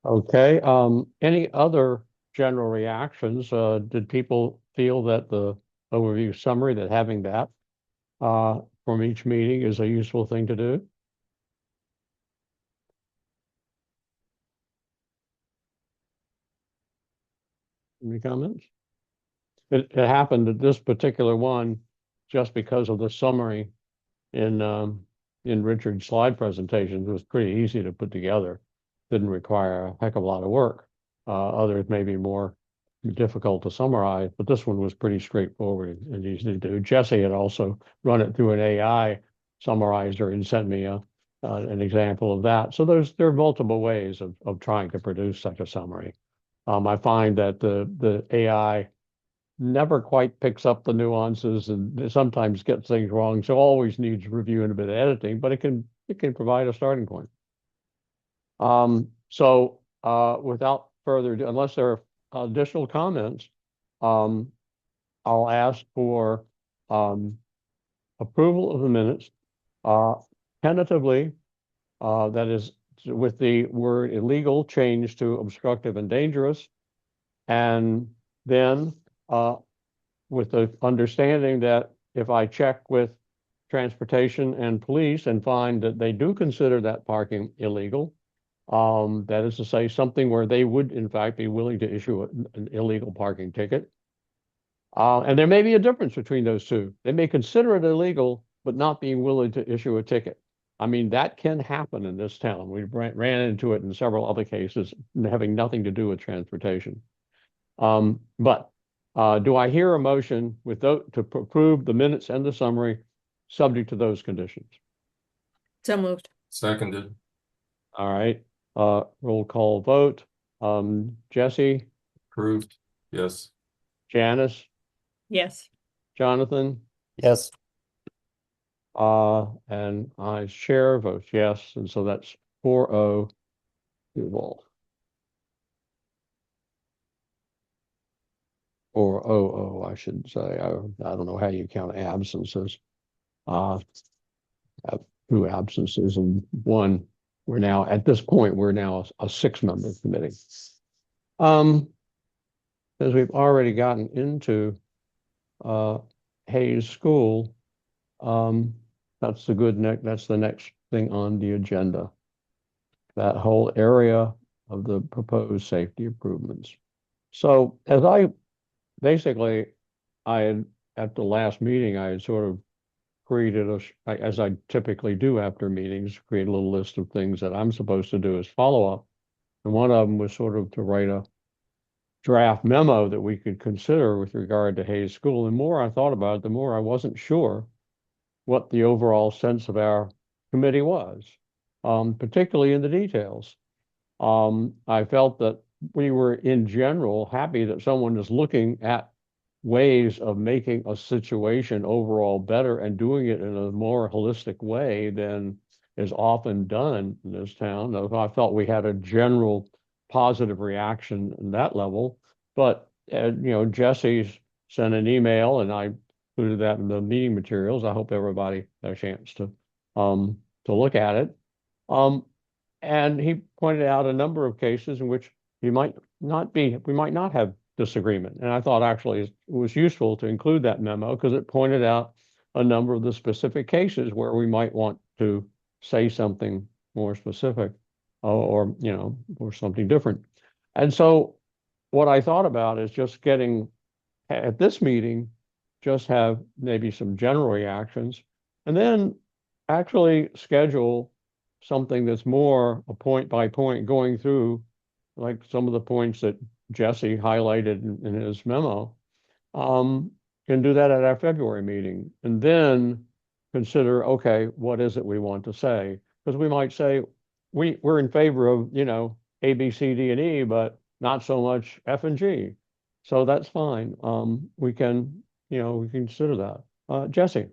Okay. Any other general reactions? Did people feel that the overview summary, that having that from each meeting is a useful thing to do? Any comments? It happened that this particular one, just because of the summary in Richard's slide presentations, was pretty easy to put together. Didn't require a heck of a lot of work. Others may be more difficult to summarize, but this one was pretty straightforward and easy to do. Jesse had also run it through an AI summarizer and sent me an example of that. So there are multiple ways of trying to produce such a summary. I find that the AI never quite picks up the nuances and sometimes gets things wrong. So always needs review and a bit of editing, but it can provide a starting point. So without further ado, unless there are additional comments, I'll ask for approval of the minutes tentatively, that is with the word illegal changed to obstructive and dangerous, and then with the understanding that if I check with transportation and police and find that they do consider that parking illegal, that is to say something where they would in fact be willing to issue an illegal parking ticket. And there may be a difference between those two. They may consider it illegal, but not being willing to issue a ticket. I mean, that can happen in this town. We ran into it in several other cases having nothing to do with transportation. But do I hear a motion to approve the minutes and the summary subject to those conditions? So moved. Seconded. All right. Roll call vote. Jesse, Approved. Yes. Janice, Yes. Jonathan, Yes. and I chair votes yes, and so that's 4-0 to Wolf. Or 0-0, I should say. I don't know how you count absences. I have 2 absences and 1. We're now at this point, we're now a 6-member committee. As we've already gotten into Hayes School, that's the next thing on the agenda. That whole area of the proposed safety improvements. So as basically, I had, at the last meeting, I had sort of created as I typically do after meetings, create a little list of things that I'm supposed to do as follow-up. And one of them was sort of to write a draft memo that we could consider with regard to Hayes School. And the more I thought about it, the more I wasn't sure what the overall sense of our committee was, particularly in the details. I felt that we were in general happy that someone is looking at ways of making a situation overall better and doing it in a more holistic way than is often done in this town. I felt we had a general positive reaction in that level, but Jesse's sent an email and I included that in the meeting materials. I hope everybody had a chance to look at it. And he pointed out a number of cases in which we might not have disagreement. And I thought actually it was useful to include that memo because it pointed out a number of the specific cases where we might want to say something more specific or something different. And so what I thought about is just getting at this meeting, just have maybe some general reactions and then actually schedule something that's more a point by point going through like some of the points that Jesse highlighted in his memo. Can do that at our February meeting and then consider, okay, what is it we want to say? Because we might say we're in favor of, A, B, C, D, and E, but not so much F and G. So that's fine. We can consider that. Jesse.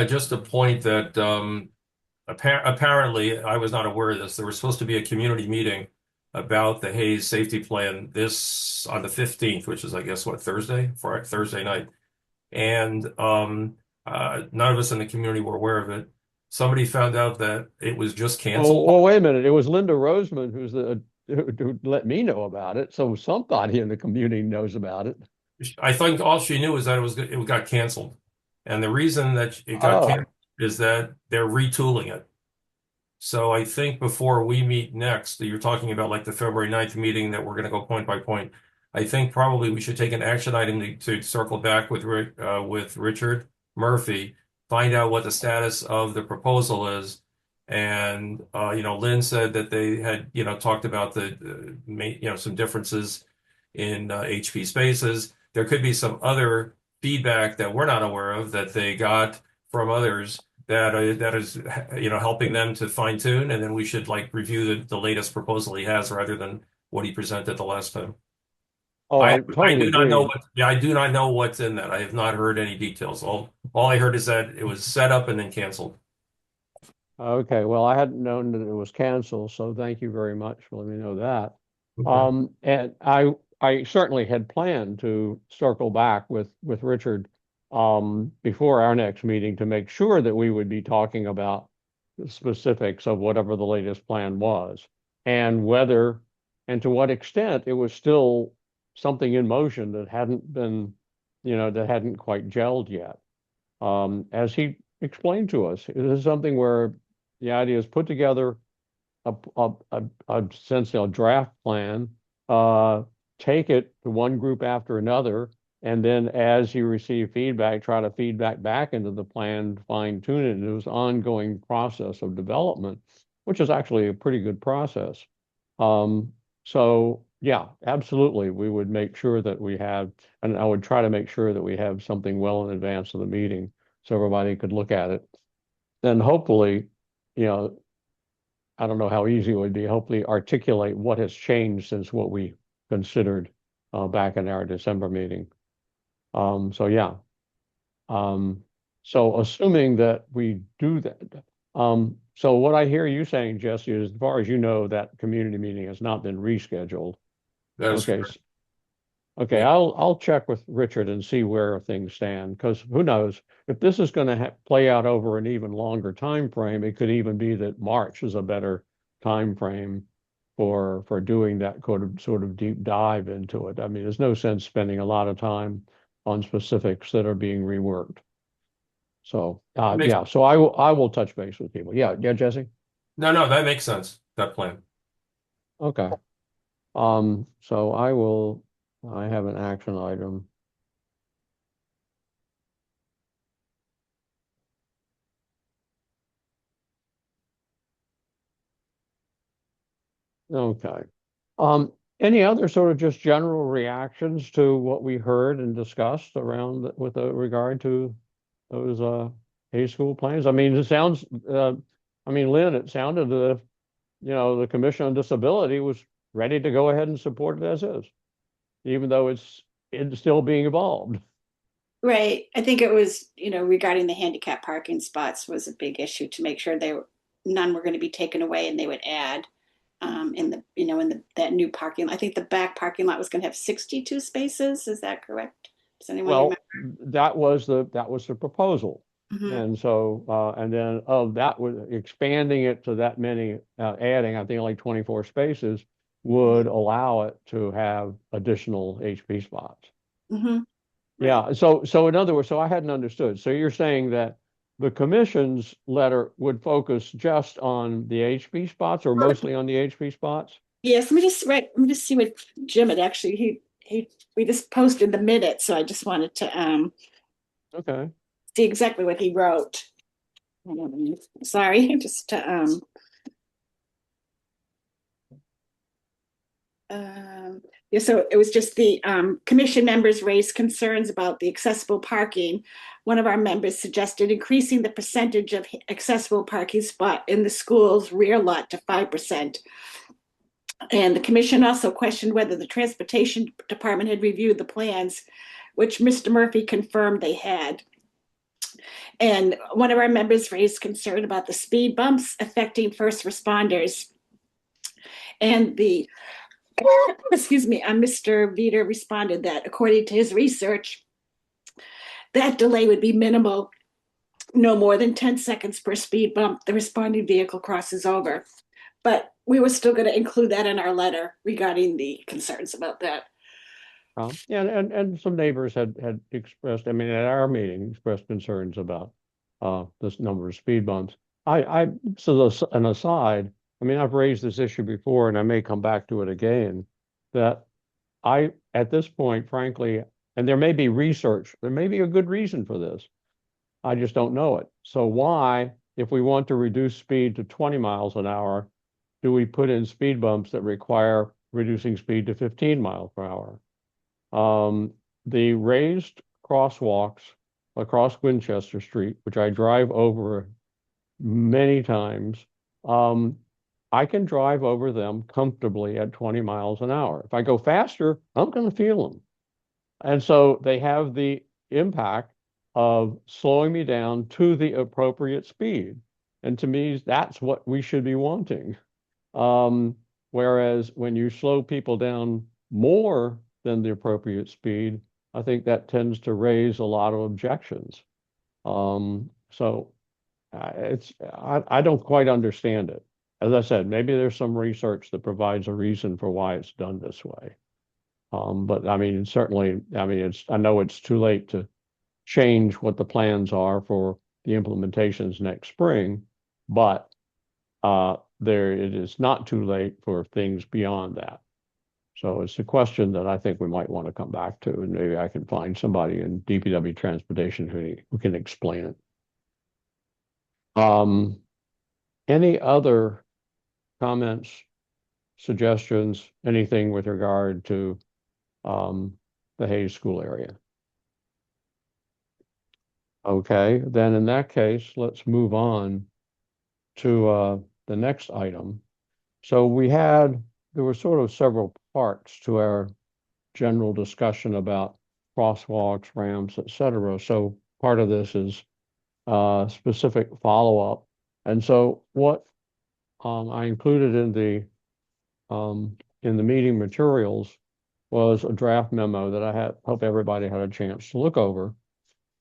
Just a point that apparently I was not aware of this. There was supposed to be a community meeting about the Hayes safety plan this on the 15th, which is I guess what Thursday night. And none of us in the community were aware of it. Somebody found out that it was just canceled. Oh, wait a minute. It was Linda Roseman who let me know about it. So somebody in the community knows about it. I think all she knew was that it got canceled. And the reason that it got canceled is that they're retooling it. So I think before we meet next, you're talking about like the February 9th meeting that we're going to go point by point. I think probably we should take an action item to circle back with Richard Murphy, find out what the status of the proposal is. And, Lynn said that they had, talked about some differences in HP spaces. There could be some other feedback that we're not aware of that they got from others that is helping them to fine tune, and then we should like review the latest proposal he has rather than what he presented the last time. Oh, I totally do not know agree. I do not know what's in that. I have not heard any details. All I heard is that it was set up and then canceled. Okay, well, I hadn't known that it was canceled, so thank you very much for letting me know that. Okay. And I certainly had planned to circle back with Richard before our next meeting to make sure that we would be talking about the specifics of whatever the latest plan was and whether and to what extent it was still something in motion that hadn't been, that hadn't quite gelled yet. As he explained to us, this is something where the idea is put together essentially a draft plan, take it to one group after another, and then as you receive feedback, try to feedback back into the plan, fine tune it. And it was an ongoing process of development, which is actually a pretty good process. So yeah, absolutely. We would make sure that we have, and I would try to make sure that we have something well in advance of the meeting so everybody could look at it. Then hopefully, I don't know how easy it would be, hopefully articulate what has changed since what we considered back in our December meeting. So yeah. So assuming that we do that, so what I hear you saying, Jesse, is as far as you know, that community meeting has not been rescheduled. That is Okay. correct. Okay, Yeah. I'll check with Richard and see where things stand, because who knows if this is going to play out over an even longer time frame. It could even be that March is a better time frame for doing that sort of deep dive into it. I mean, there's no sense spending a lot of time on specifics that are being reworked. So yeah, so I will touch base with people. Yeah, Jesse. No, that makes sense. That plan. Okay. So I have an action item. Okay. Any other sort of just general reactions to what we heard and discussed around with regard to those A school plans? I mean, it sounds I mean, Lynn, it sounded as if, the Commission on Disability was ready to go ahead and support it as is, even though it's still being evolved. Right. I think it was, regarding the handicap parking spots was a big issue to make sure none were going to be taken away and they would add in that new parking. I think the back parking lot was going to have 62 spaces. Is that correct? Does anyone remember? Well, that was the proposal. Mhm. And so, and then that was expanding it to that many, adding, I think like 24 spaces would allow it to have additional HP spots. Mhm. Right. Yeah. So in other words, so I hadn't understood. So you're saying that the commission's letter would focus just on the HP spots or mostly on the HP spots? Yes, let me just see what Jim had actually, we just posted the minutes, so I just wanted to Okay. see exactly what he wrote. Sorry, just to yeah, so it was just the commission members raised concerns about the accessible parking. One of our members suggested increasing the percentage of accessible parking spot in the school's rear lot to 5%. And the commission also questioned whether the transportation department had reviewed the plans, which Mr. Murphy confirmed they had. And one of our members raised concern about the speed bumps affecting first responders. And excuse me, Mr. Veter responded that according to his research, that delay would be minimal, no more than 10 seconds per speed bump the responding vehicle crosses over. But we were still going to include that in our letter regarding the concerns about that. Yeah, and some neighbors had expressed, I mean, at our meeting, expressed concerns about this number of speed bumps. So an aside, I mean, I've raised this issue before, and I may come back to it again, that at this point, frankly, and there may be research, there may be a good reason for this. I just don't know it. So why, if we want to reduce speed to 20 miles an hour, do we put in speed bumps that require reducing speed to 15 miles per hour? The raised crosswalks across Winchester Street, which I drive over many times, I can drive over them comfortably at 20 miles an hour. If I go faster, I'm going to feel them. And so they have the impact of slowing me down to the appropriate speed. And to me, that's what we should be wanting. Um, Whereas when you slow people down more than the appropriate speed, I think that tends to raise a lot of objections. So I don't quite understand it. As I said, maybe there's some research that provides a reason for why it's done this way. But I mean, certainly, I mean, I know it's too late to change what the plans are for the implementations next spring, but it is not too late for things beyond that. So it's a question that I think we might want to come back to, and maybe I can find somebody in DPW transportation who can explain it. Any other comments, suggestions, anything with regard to the Hayes School area? Okay, then in that case, let's move on to the next item. So there were sort of several parts to our general discussion about crosswalks, ramps, etc. So part of this is specific follow-up. And so what I included in the meeting materials was a draft memo that I hope everybody had a chance to look over.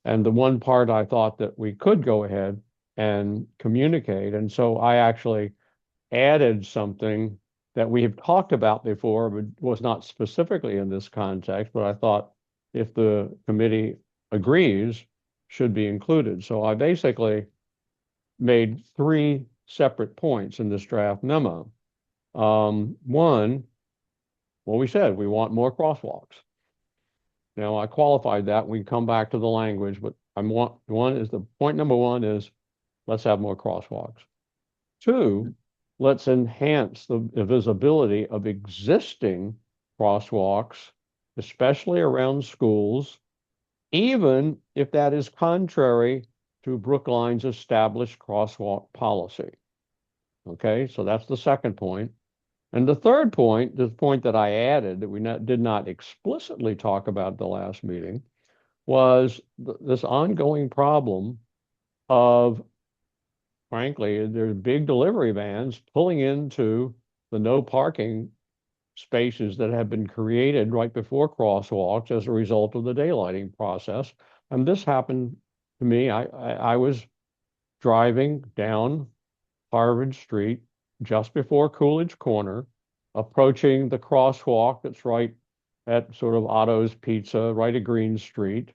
And the one part I thought that we could go ahead and communicate. And so I actually added something that we have talked about before, but was not specifically in this context, but I thought if the committee agrees, should be included. So I basically made 3 separate points in this draft memo. One, well, we said we want more crosswalks. Now, I qualified that. We can come back to the language, but point number one is let's have more crosswalks. Two, let's enhance the visibility of existing crosswalks, especially around schools, even if that is contrary to Brookline's established crosswalk policy. Okay, so that's the second point. And the third point, the point that I added that we did not explicitly talk about at the last meeting, was this ongoing problem of, frankly, there's big delivery vans pulling into the no parking spaces that have been created right before crosswalks as a result of the daylighting process. And this happened to me. I was driving down Harvard Street just before Coolidge Corner, approaching the crosswalk that's right at sort of Otto's Pizza, right at Green Street.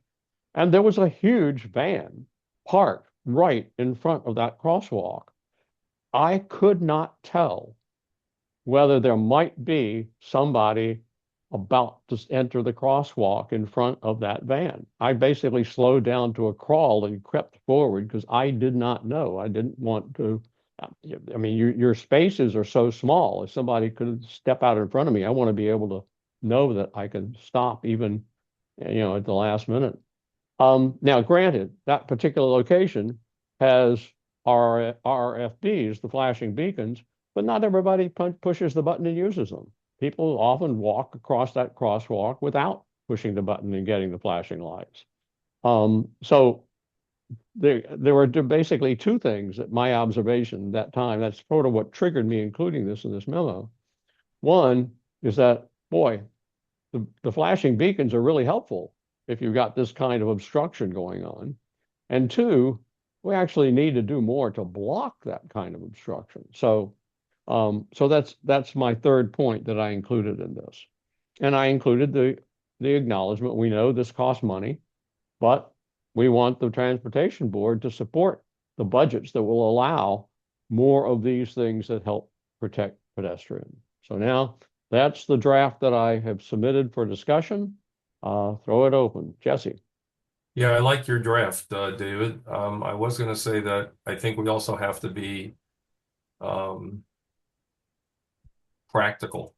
And there was a huge van parked right in front of that crosswalk. I could not tell whether there might be somebody about to enter the crosswalk in front of that van. I basically slowed down to a crawl and crept forward because I did not know. I didn't want to. I mean, your spaces are so small. If somebody could step out in front of me, I want to be able to know that I can stop even, at the last minute. Now, granted, that particular location has RFBs, the flashing beacons, but not everybody pushes the button and uses them. People often walk across that crosswalk without pushing the button and getting the flashing lights. So there were basically two things at my observation that time. That's sort of what triggered me including this in this memo. One is that, boy, the flashing beacons are really helpful if you've got this kind of obstruction going on. And two, we actually need to do more to block that kind of obstruction. So that's my third point that I included in this. And I included the acknowledgement. We know this costs money, but we want the transportation board to support the budgets that will allow more of these things that help protect pedestrians. So now that's the draft that I have submitted for discussion. Throw it open. Jesse. Yeah, I like your draft, David. I was going to say that I think we also have to be practical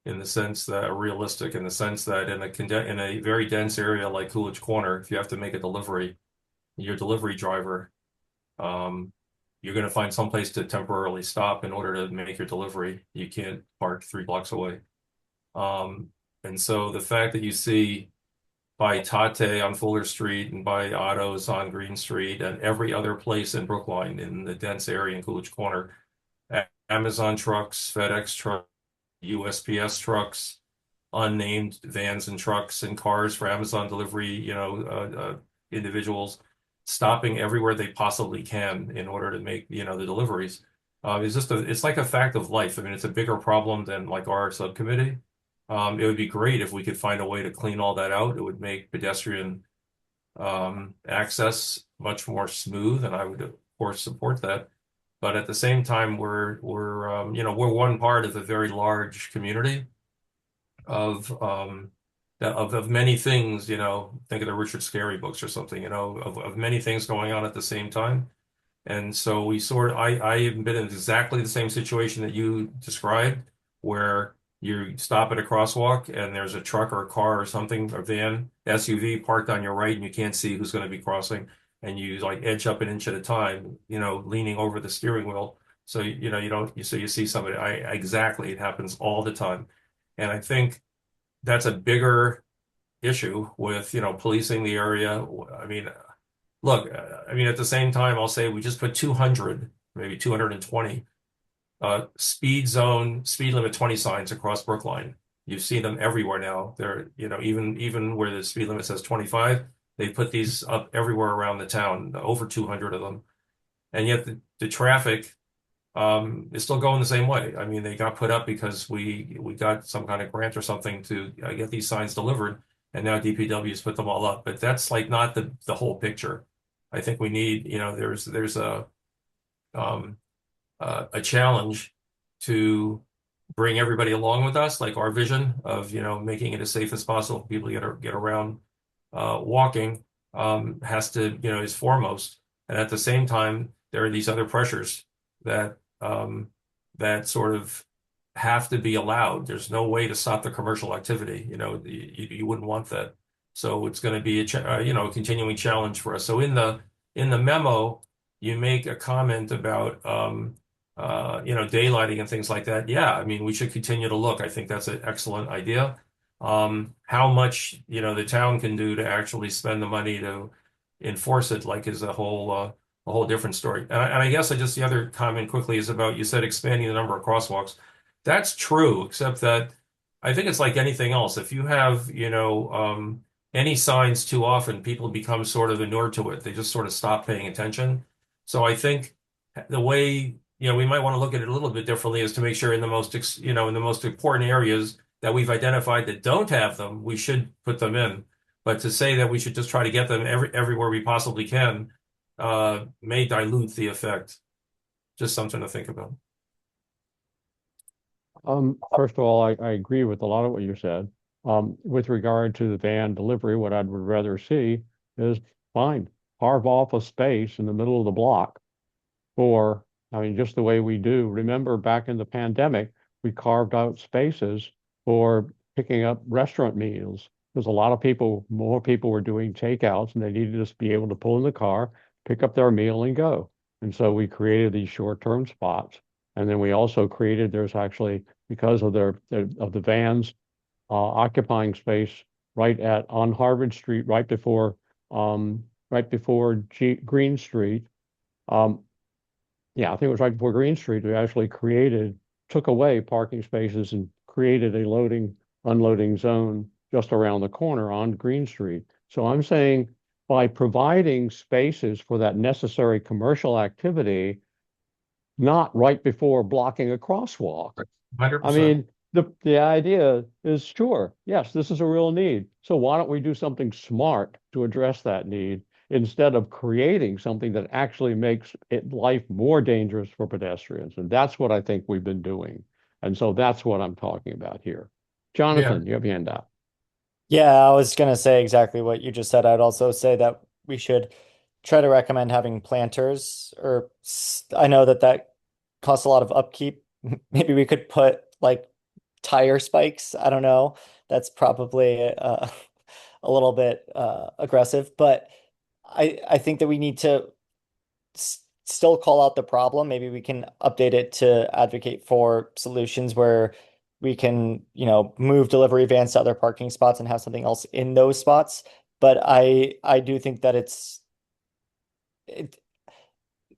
in the sense that realistic in the sense that in a very dense area like Coolidge Corner, if you have to make a delivery, your delivery driver, you're going to find some place to temporarily stop in order to make your delivery. You can't park 3 blocks away. And so the fact that you see by Tate on Fuller Street and by Otto's on Green Street and every other place in Brookline in the dense area in Coolidge Corner, Amazon trucks, FedEx trucks, USPS trucks, unnamed vans and trucks and cars for Amazon delivery, individuals stopping everywhere they possibly can in order to make, the deliveries. It's like a fact of life. I mean, it's a bigger problem than like our subcommittee. It would be great if we could find a way to clean all that out. It would make pedestrian access much more smooth, and I would of course support that. But at the same time, we're one part of a very large community of many things. Think of the Richard Scarry books or something. Of many things going on at the same time. And so I have been in exactly the same situation that you described, where you stop at a crosswalk and there's a truck or a car or something, a van, SUV parked on your right, and you can't see who's going to be crossing. And you like edge up an inch at a time, leaning over the steering wheel. So, you see somebody. Exactly. It happens all the time. And I think that's a bigger issue with, policing the area. I mean, look, at the same time, I'll say we just put 200, maybe 220 speed limit 20 signs across Brookline. You've seen them everywhere now. They're, even where the speed limit says 25, they put these up everywhere around the town, over 200 of them. And yet the traffic is still going the same way. I mean, they got put up because we got some kind of grant or something to get these signs delivered, and now DPW's put them all up. But that's like not the whole picture. I think we need, there's a challenge to bring everybody along with us, like our vision of, making it as safe as possible for people to get around walking, has to, is foremost. And at the same time, there are these other pressures that that sort of have to be allowed. There's no way to stop the commercial activity. You wouldn't want that. So it's going to be a continuing challenge for us. So in the memo, you make a comment about daylighting and things like that. Yeah, I mean, we should continue to look. I think that's an excellent idea. How much, the town can do to actually spend the money to enforce it, like, is a whole different story. And I guess the other comment quickly is about, you said expanding the number of crosswalks. That's true, except that I think it's like anything else. If you have, any signs too often, people become sort of inured to it. They just sort of stop paying attention. So I think the way, we might want to look at it a little bit differently is to make sure in the most important areas that we've identified that don't have them, we should put them in. But to say that we should just try to get them everywhere we possibly can, may dilute the effect. Just something to think about. First of all, I agree with a lot of what you said. With regard to the van delivery, what I would rather see is fine, carve off a space in the middle of the block for, I mean, just the way we do. Remember back in the pandemic, we carved out spaces for picking up restaurant meals. There's a lot of more people were doing takeouts and they needed to just be able to pull in the car, pick up their meal and go. And so we created these short-term spots. And then we also created, there's actually, because of the vans occupying space on Harvard Street, right before Green Street. Yeah, I think it was right before Green Street. We actually took away parking spaces and created a loading, unloading zone just around the corner on Green Street. So I'm saying by providing spaces for that necessary commercial activity, not right before blocking a crosswalk. 100%. I mean, the idea is, sure, yes, this is a real need. So why don't we do something smart to address that need instead of creating something that actually makes life more dangerous for pedestrians? And that's what I think we've been doing. And so that's what I'm talking about here. Jonathan, you have your hand up. Yeah, I was going to say exactly what you just said. I'd also say that we should try to recommend having planters, or I know that costs a lot of upkeep. Maybe we could put like tire spikes. I don't know. That's probably a little bit aggressive, but I think that we need to still call out the problem. Maybe we can update it to advocate for solutions where we can, move delivery vans to other parking spots and have something else in those spots. But I do think that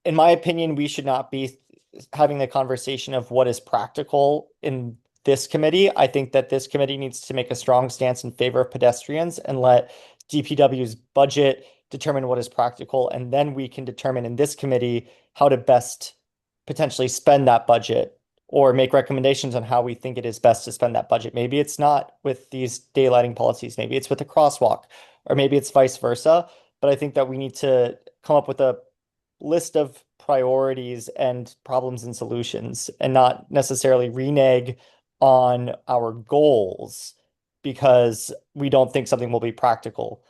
in my opinion, we should not be having the conversation of what is practical in this committee. I think that this committee needs to make a strong stance in favor of pedestrians and let DPW's budget determine what is practical. And then we can determine in this committee how to best potentially spend that budget or make recommendations on how we think it is best to spend that budget. Maybe it's not with these daylighting policies. Maybe it's with a crosswalk, or maybe it's vice versa. But I think that we need to come up with a list of priorities and problems and solutions, and not necessarily renege on our goals because we don't think something will be practical.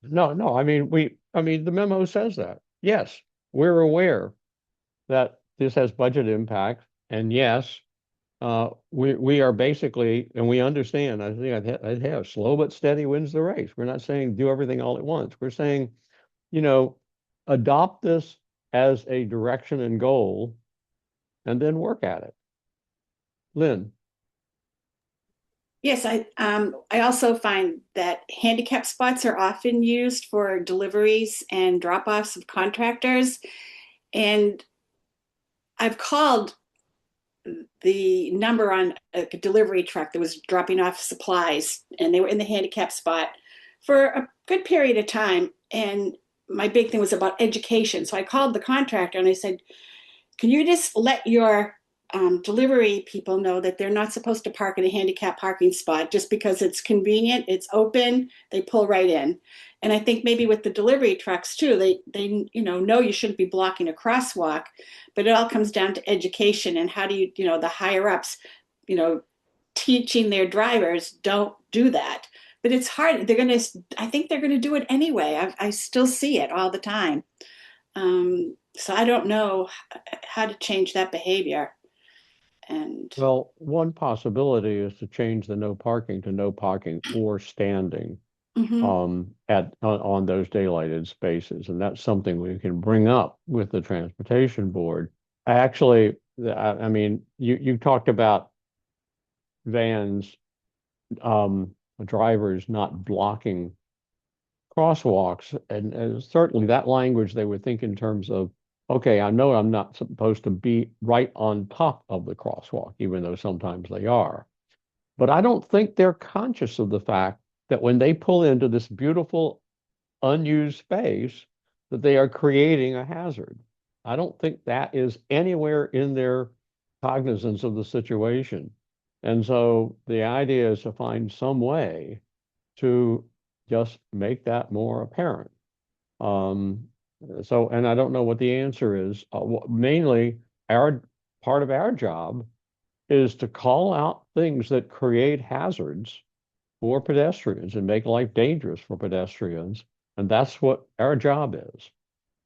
No, I mean, the memo says that. Yes, we're aware that this has budget impact. And yes, we are basically, and we understand, I think I'd have slow but steady wins the race. We're not saying do everything all at once. We're saying, adopt this as a direction and goal and then work at it. Lynn. Yes, I also find that handicap spots are often used for deliveries and drop-offs of contractors. And I've called the number on a delivery truck that was dropping off supplies, and they were in the handicap spot for a good period of time. And my big thing was about education. So I called the contractor and I said, can you just let your delivery people know that they're not supposed to park in a handicap parking spot just because it's convenient, it's open, they pull right in. And I think maybe with the delivery trucks too, they know you shouldn't be blocking a crosswalk, but it all comes down to education and how do you, the higher ups, teaching their drivers don't do that. But it's hard. I think they're gonna do it anyway. I still see it all the time. So I don't know how to change that behavior. And Well, one possibility is to change the no parking to no parking or standing mhm. on those daylighted spaces. And that's something we can bring up with the transportation board. I mean, you talked about vans, drivers not blocking crosswalks, and certainly that language they would think in terms of, okay, I know I'm not supposed to be right on top of the crosswalk, even though sometimes they are. But I don't think they're conscious of the fact that when they pull into this beautiful unused space, that they are creating a hazard. I don't think that is anywhere in their cognizance of the situation. And so the idea is to find some way to just make that more apparent. Um, and I don't know what the answer is. Mainly, our part of our job is to call out things that create hazards for pedestrians and make life dangerous for pedestrians. And that's what our job is.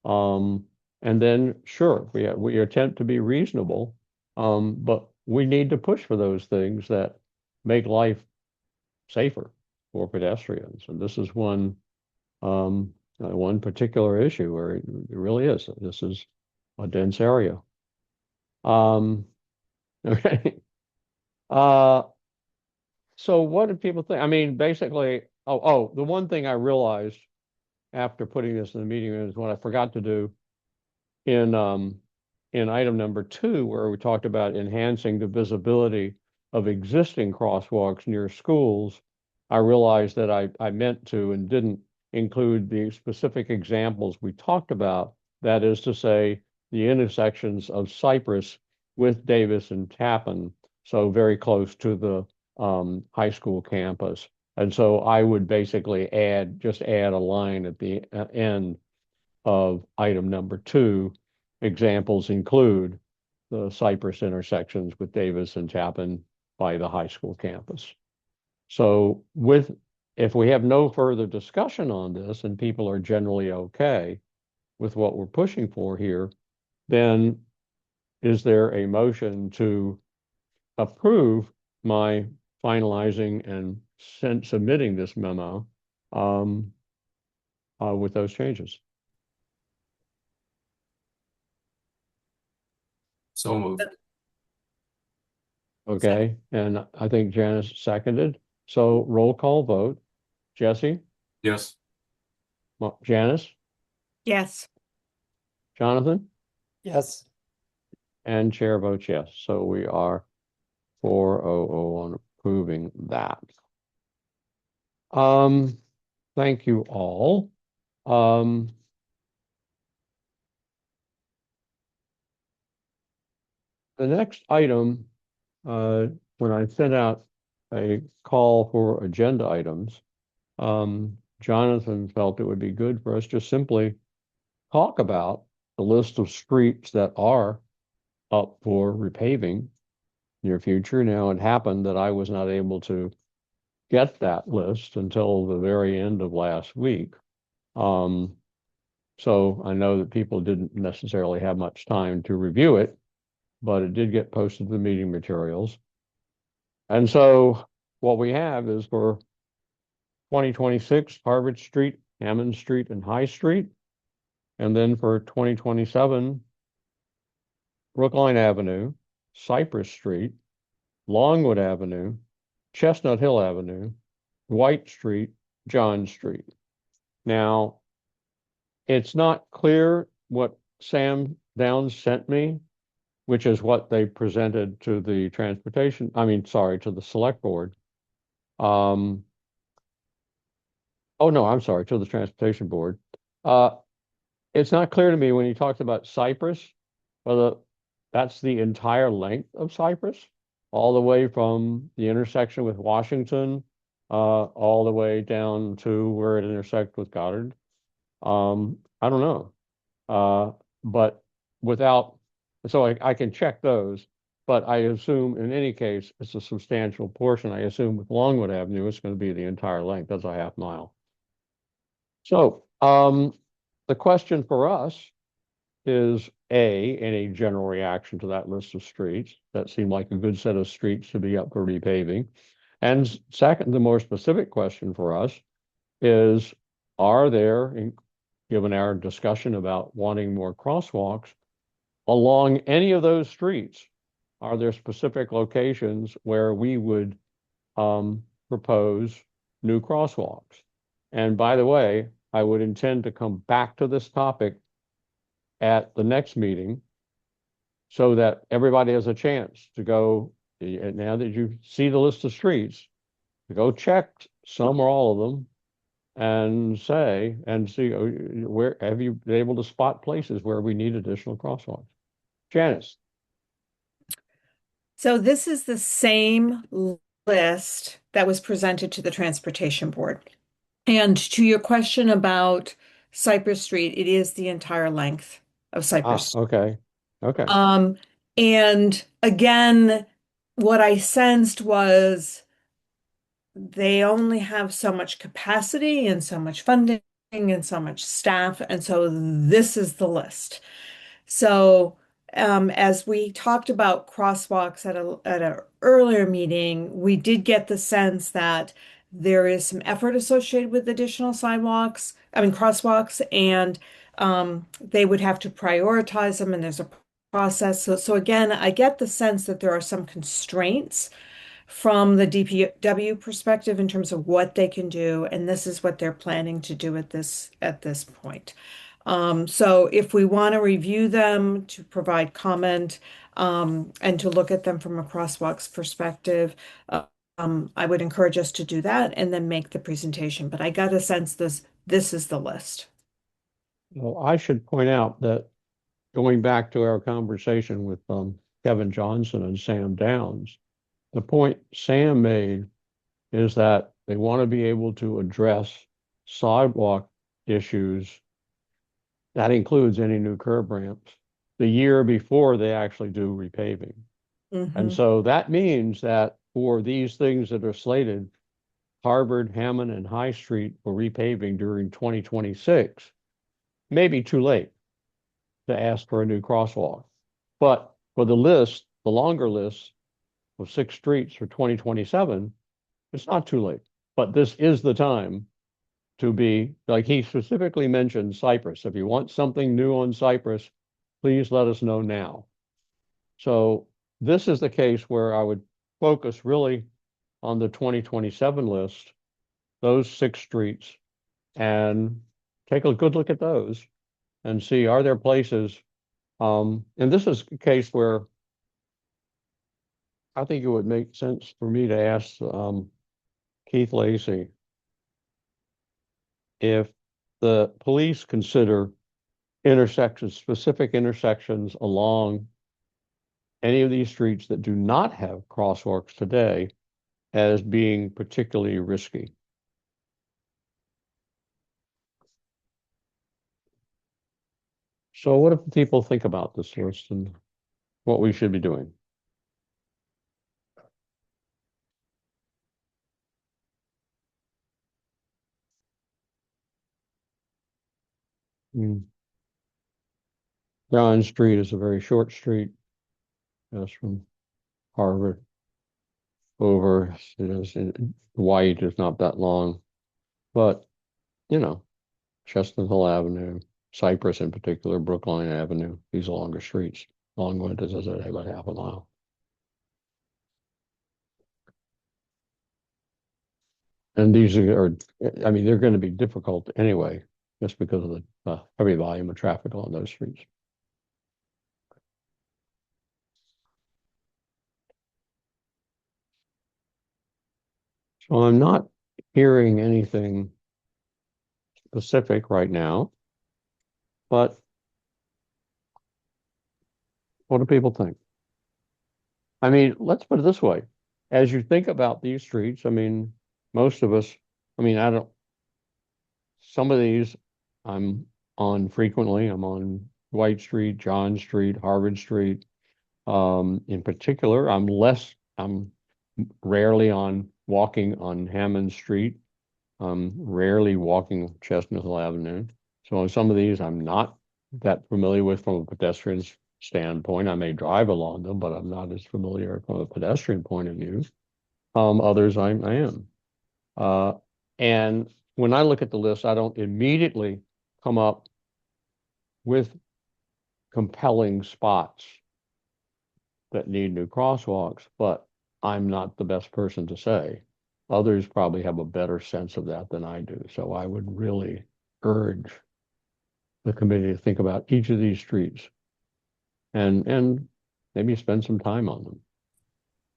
Um, and then, sure, we attempt to be reasonable, but we need to push for those things that make life safer for pedestrians. And this is one particular issue where it really is. This is a dense area. Okay. Uh, so what do people think? I mean, basically, the one thing I realized after putting this in the meeting is what I forgot to do in item number 2, where we talked about enhancing the visibility of existing crosswalks near schools. I realized that I meant to and didn't include the specific examples we talked about. That is to say, the intersections of Cypress with Davis and Tappan, so very close to the high school campus. And so I would basically just add a line at the end of item number 2. Examples include the Cypress intersections with Davis and Tappan by the high school campus. So if we have no further discussion on this and people are generally okay with what we're pushing for here, then is there a motion to approve my finalizing and submitting this memo with those changes? So moved. Okay, and I think Janice seconded. So roll call vote. Jesse, Yes. Janice, Yes. Jonathan, Yes. and chair votes yes. So we are 4-0 on approving that. Thank you all. The next item, when I sent out a call for agenda items, Jonathan felt it would be good for us to simply talk about the list of streets that are up for repaving near future. Now, it happened that I was not able to get that list until the very end of last week. So I know that people didn't necessarily have much time to review it, but it did get posted to the meeting materials. And so what we have is for 2026, Harvard Street, Hammond Street, and High Street. And then for 2027, Brookline Avenue, Cypress Street, Longwood Avenue, Chestnut Hill Avenue, White Street, John Street. Now, it's not clear what Sam Downs sent me, which is what they presented to the to the select board. Oh no, I'm sorry, to the transportation board. It's not clear to me when he talks about Cypress, whether that's the entire length of Cypress, all the way from the intersection with Washington, all the way down to where it intersects with Goddard. I don't know. But without, so I can check those, but I assume in any case, it's a substantial portion. I assume with Longwood Avenue, it's going to be the entire length. That's a half mile. So, the question for us is any general reaction to that list of streets that seem like a good set of streets to be up for repaving? And second, the more specific question for us is, are there, given our discussion about wanting more crosswalks along any of those streets, are there specific locations where we would propose new crosswalks? And by the way, I would intend to come back to this topic at the next meeting so that everybody has a chance to go, now that you see the list of streets, to go check some or all of them and see where have you been able to spot places where we need additional crosswalks. Janice. So this is the same list that was presented to the Transportation Board. And to your question about Cypress Street, it is the entire length of Cypress. Okay. Okay. And again, what I sensed was they only have so much capacity and so much funding and so much staff. And so this is the list. So as we talked about crosswalks at an earlier meeting, we did get the sense that there is some effort associated with additional crosswalks, and they would have to prioritize them, and there's a process. So again, I get the sense that there are some constraints from the DPW perspective in terms of what they can do, and this is what they're planning to do at this point. So if we want to review them to provide comment and to look at them from a crosswalks perspective, I would encourage us to do that and then make the presentation. But I got a sense this is the list. Well, I should point out that going back to our conversation with Kevin Johnson and Sam Downs, the point Sam made is that they want to be able to address sidewalk issues. That includes any new curb ramps the year before they actually do repaving. And so that means that for these things that are slated, Harvard, Hammond, and High Street for repaving during 2026, may be too late to ask for a new crosswalk. But for the longer list of 6 streets for 2027, it's not too late. But this is the time to be, like he specifically mentioned Cypress. If you want something new on Cypress, please let us know now. So this is the case where I would focus really on the 2027 list, those 6 streets, and take a good look at those and see, are there places, and this is a case where I think it would make sense for me to ask Keith Lacy if the police consider specific intersections along any of these streets that do not have crosswalks today as being particularly risky. So what do people think about this list and what we should be doing? John Street is a very short street. That's from Harvard over. White is not that long, but Chestnut Hill Avenue, Cypress in particular, Brookline Avenue, these are longer streets. Longwood is about half a mile. And these are, I mean, they're going to be difficult anyway, just because of the heavy volume of traffic on those streets. So I'm not hearing anything specific right now, but What do people think? I mean, let's put it this way. As you think about these streets, I mean, most of us, I mean, I don't, some of these I'm on frequently. I'm on White Street, John Street, Harvard Street. In particular, I'm rarely walking on Hammond Street. Rarely walking Chestnut Hill Avenue. So on some of these, I'm not that familiar with from a pedestrian standpoint. I may drive along them, but I'm not as familiar from a pedestrian point of view. Others I am. And when I look at the list, I don't immediately come up with compelling spots that need new crosswalks, but I'm not the best person to say. Others probably have a better sense of that than I do. So I would really urge the committee to think about each of these streets and maybe spend some time on them.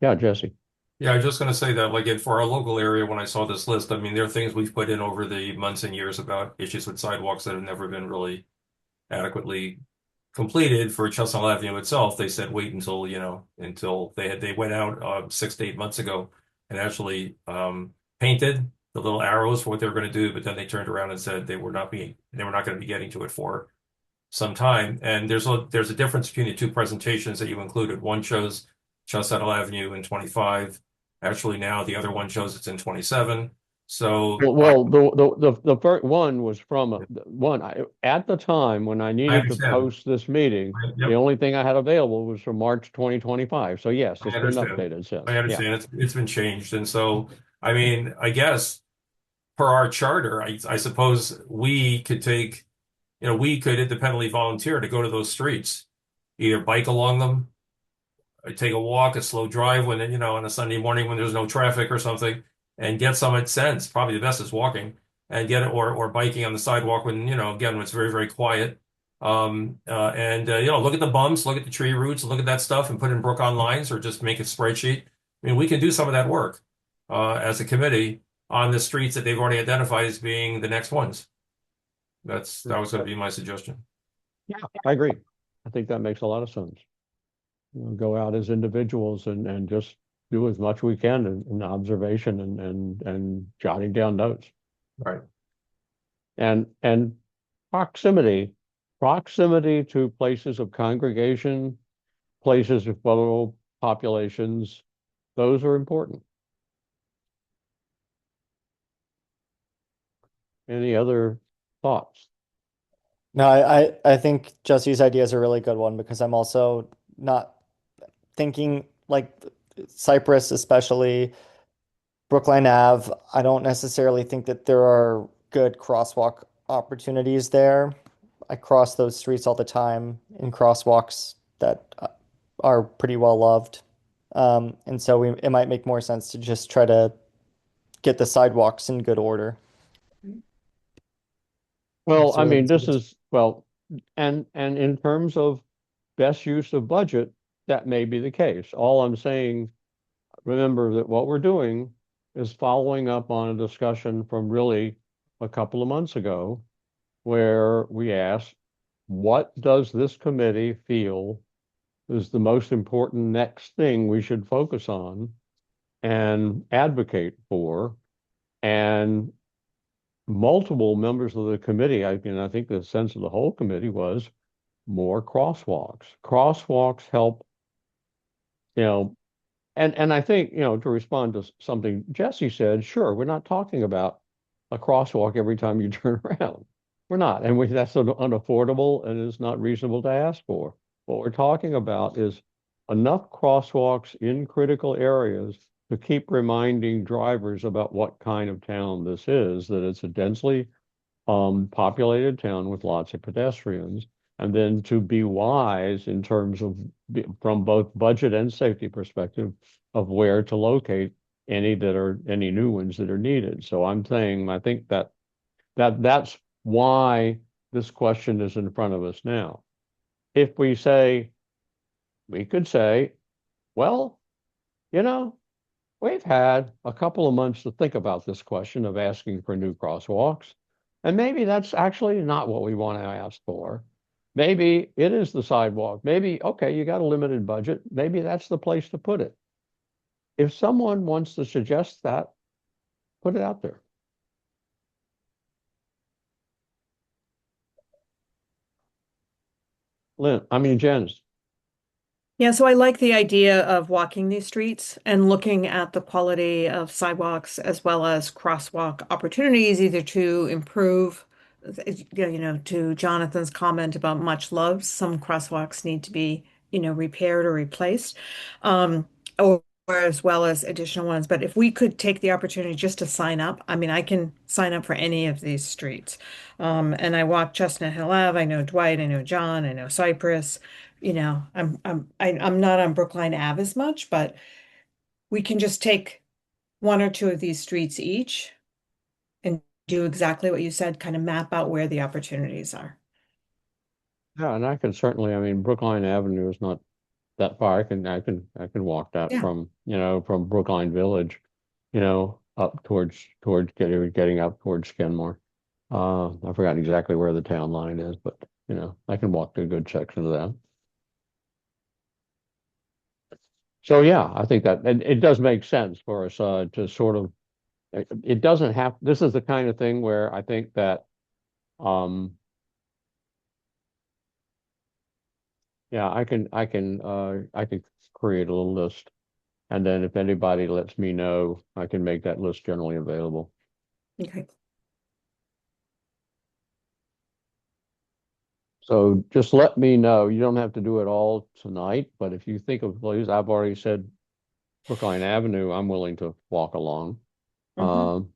Yeah, Jesse. Yeah, I was just going to say that, like, for our local area, when I saw this list, I mean, there are things we've put in over the months and years about issues with sidewalks that have never been really adequately completed for Chestnut Avenue itself. They said wait until, until they went out 6 to 8 months ago and actually painted the little arrows for what they were going to do, but then they turned around and said they were not going to be getting to it for some time. And there's a difference between the two presentations that you included. One shows Chestnut Avenue in 25. Actually, now the other one shows it's in 27. So Well, the first one was from at the time when I needed to understand. post this meeting. Yep. The only thing I had available was from March 2025. So yes, I it's been understand. updated since. I understand. It's been changed. And so, I mean, I guess per our charter, I suppose we could take, we could independently volunteer to go to those streets, either bike along them, or take a walk, a slow drive when, on a Sunday morning when there's no traffic or something, and get some sense. Probably the best is walking and get it, or biking on the sidewalk when, again, when it's very, very quiet. Look at the bumps, look at the tree roots, look at that stuff and put in Brook on lines or just make a spreadsheet. I mean, we can do some of that work as a committee on the streets that they've already identified as being the next ones. That was going to be my suggestion. Yeah, I agree. I think that makes a lot of sense. Go out as individuals and just do as much we can in observation and jotting down notes. Right. And proximity to places of congregation, places of vulnerable populations, those are important. Any other thoughts? No, I think Jesse's idea is a really good one because I'm also not thinking like Cypress, especially Brookline Ave. I don't necessarily think that there are good crosswalk opportunities there. I cross those streets all the time in crosswalks that are pretty well loved. And so it might make more sense to just try to get the sidewalks in good order. Well, So I mean, that's- and in terms of best use of budget, that may be the case. All I'm saying, remember that what we're doing is following up on a discussion from really a couple of months ago, where we asked, what does this committee feel is the most important next thing we should focus on and advocate for? And multiple members of the committee, I think the sense of the whole committee was more crosswalks. Crosswalks help, and I think, to respond to something Jesse said, sure, we're not talking about a crosswalk every time you turn around. We're not, and that's unaffordable and it's not reasonable to ask for. What we're talking about is enough crosswalks in critical areas to keep reminding drivers about what kind of town this is, that it's a densely populated town with lots of pedestrians, and then to be wise in terms of, from both budget and safety perspective, of where to locate any new ones that are needed. So I'm saying, I think that's why this question is in front of us now. If we could say, well, we've had a couple of months to think about this question of asking for new crosswalks, and maybe that's actually not what we want to ask for. maybe it is the sidewalk. Maybe, okay, you got a limited budget. Maybe that's the place to put it. If someone wants to suggest that, put it out there. Janice. Yeah, so I like the idea of walking these streets and looking at the quality of sidewalks as well as crosswalk opportunities, either to improve, to Jonathan's comment about much love, some crosswalks need to be, repaired or replaced, or as well as additional ones. But if we could take the opportunity just to sign up, I mean, I can sign up for any of these streets. And I walk Chestnut Hill Ave, I know Dwight, I know John, I know Cypress. I'm not on Brookline Ave as much, but we can just take one or two of these streets each and do exactly what you said, kind of map out where the opportunities are. Yeah, and I can certainly, Brookline Avenue is not that far. I can walk that Yeah. from Brookline Village, up towards getting up towards Skidmore. I've forgotten exactly where the town line is, but I can walk to a good section of that. So yeah, I think that it does make sense for us to sort of, it doesn't have, this is the kind of thing where I think that yeah, I can create a little list, and then if anybody lets me know, I can make that list generally available. Okay. So just let me know. You don't have to do it all tonight, but if you think of places, I've already said Brookline Avenue, I'm willing to walk along. Mhm.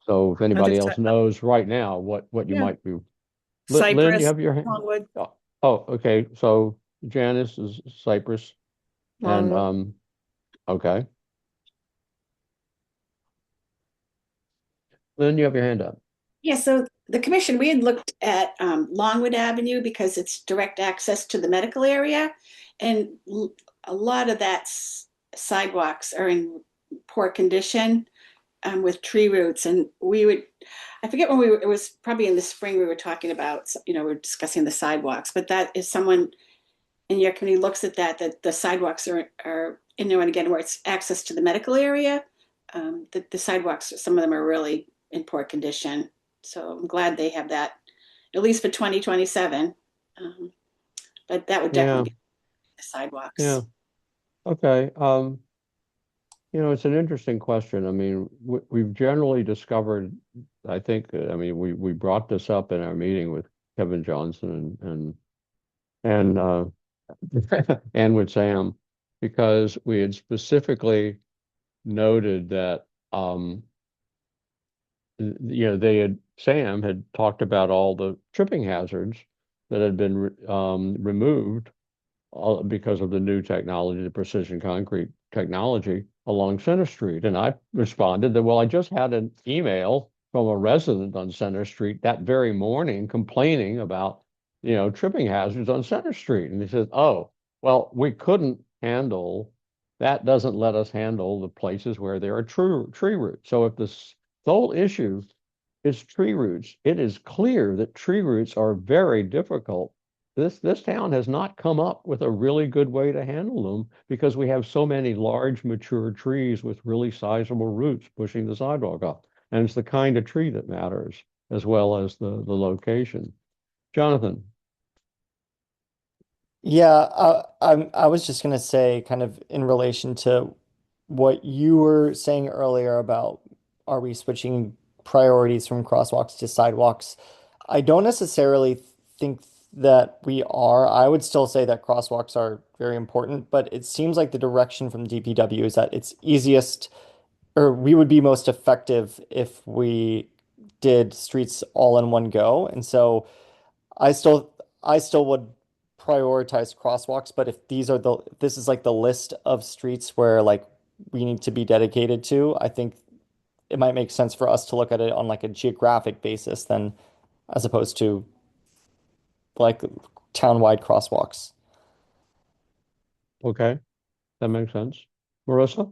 So if anybody else Understood. knows right now what you Yeah. might be. Lynn, you Cypress, have your hand? Longwood, Oh, okay. So Janice is Cypress, and Longwood. okay. Lynn, you have your hand up. Yeah, so the commission, we had looked at Longwood Avenue because it's direct access to the medical area. And a lot of that sidewalks are in poor condition with tree roots. And I forget when it was probably in the spring, we were talking about, we were discussing the sidewalks, but that is someone in your community looks at that the sidewalks are in there, and again, where it's access to the medical area, the sidewalks, some of them are really in poor condition. So I'm glad they have that, at least for 2027. But that would Yeah, definitely be the sidewalks. yeah. Okay. It's an interesting question. We've generally discovered, I think, we brought this up in our meeting with Kevin Johnson and and with Sam, because we had specifically noted that Sam had talked about all the tripping hazards that had been removed because of the new technology, the precision concrete technology along Center Street. And I responded that, well, I just had an email from a resident on Center Street that very morning complaining about, tripping hazards on Center Street. And he says, oh, well, we couldn't handle, that doesn't let us handle the places where there are tree roots. So if the sole issue is tree roots, it is clear that tree roots are very difficult. This town has not come up with a really good way to handle them because we have so many large mature trees with really sizable roots pushing the sidewalk up. And it's the kind of tree that matters as well as the location. Jonathan. Yeah, I was just gonna say, kind of in relation to what you were saying earlier about are we switching priorities from crosswalks to sidewalks? I don't necessarily think that we are. I would still say that crosswalks are very important, but it seems like the direction from DPW is that it's easiest, or we would be most effective if we did streets all in one go. And so I still I still would prioritize crosswalks, but if this is like the list of streets where like we need to be dedicated to, I think it might make sense for us to look at it on like a geographic basis than as opposed to like town-wide crosswalks. Okay, that makes sense. Marissa?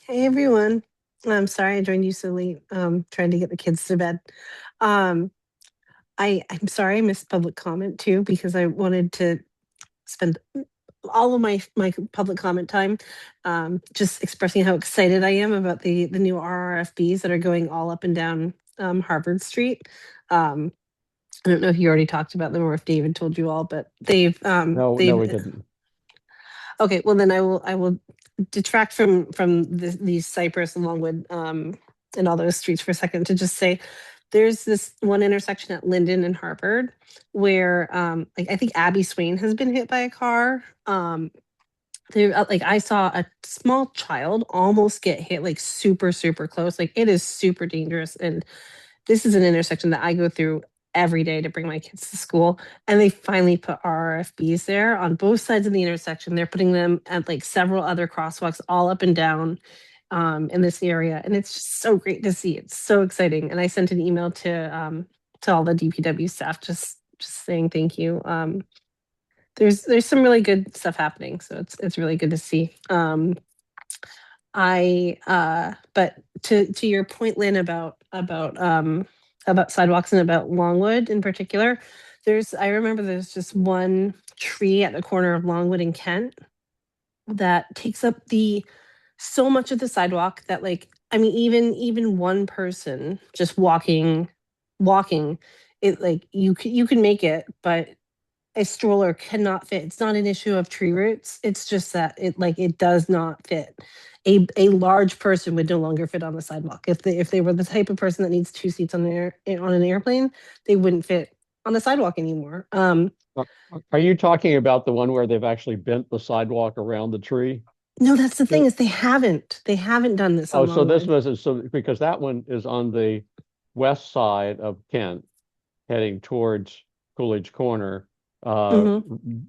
Hey everyone. I'm sorry I joined you so late, trying to get the kids to bed. Um, I'm sorry I missed public comment too, because I wanted to spend all of my public comment time just expressing how excited I am about the new RRFBs that are going all up and down Harvard Street. I don't know if you already talked about them or if David told you all, but No, we didn't. okay, well then I will detract from these Cypress and Longwood and all those streets for a second to just say there's this one intersection at Linden and Harvard where like I think Abby Swain has been hit by a car. Like I saw a small child almost get hit like super close. Like it is super dangerous, and this is an intersection that I go through every day to bring my kids to school. And they finally put RRFBs there on both sides of the intersection. They're putting them at like several other crosswalks all up and down in this area. And it's just so great to see. It's so exciting. And I sent an email to all the DPW staff just saying thank you. There's some really good stuff happening. So it's really good to see. But to your point, Lynn, about sidewalks and about Longwood in particular, I remember there's just one tree at the corner of Longwood and Kent that takes up so much of the sidewalk that, like, I mean, even one person just walking it, like you can make it, but a stroller cannot fit. It's not an issue of tree roots. It's just that it does not fit. A large person would no longer fit on the sidewalk. If they were the type of person that needs two seats on an airplane, they wouldn't fit on the sidewalk anymore. Are you talking about the one where they've actually bent the sidewalk around the tree? No, that's the thing, is they haven't done this on Oh, so this Longwood. was because that one is on the west side of Kent, heading towards Coolidge Corner,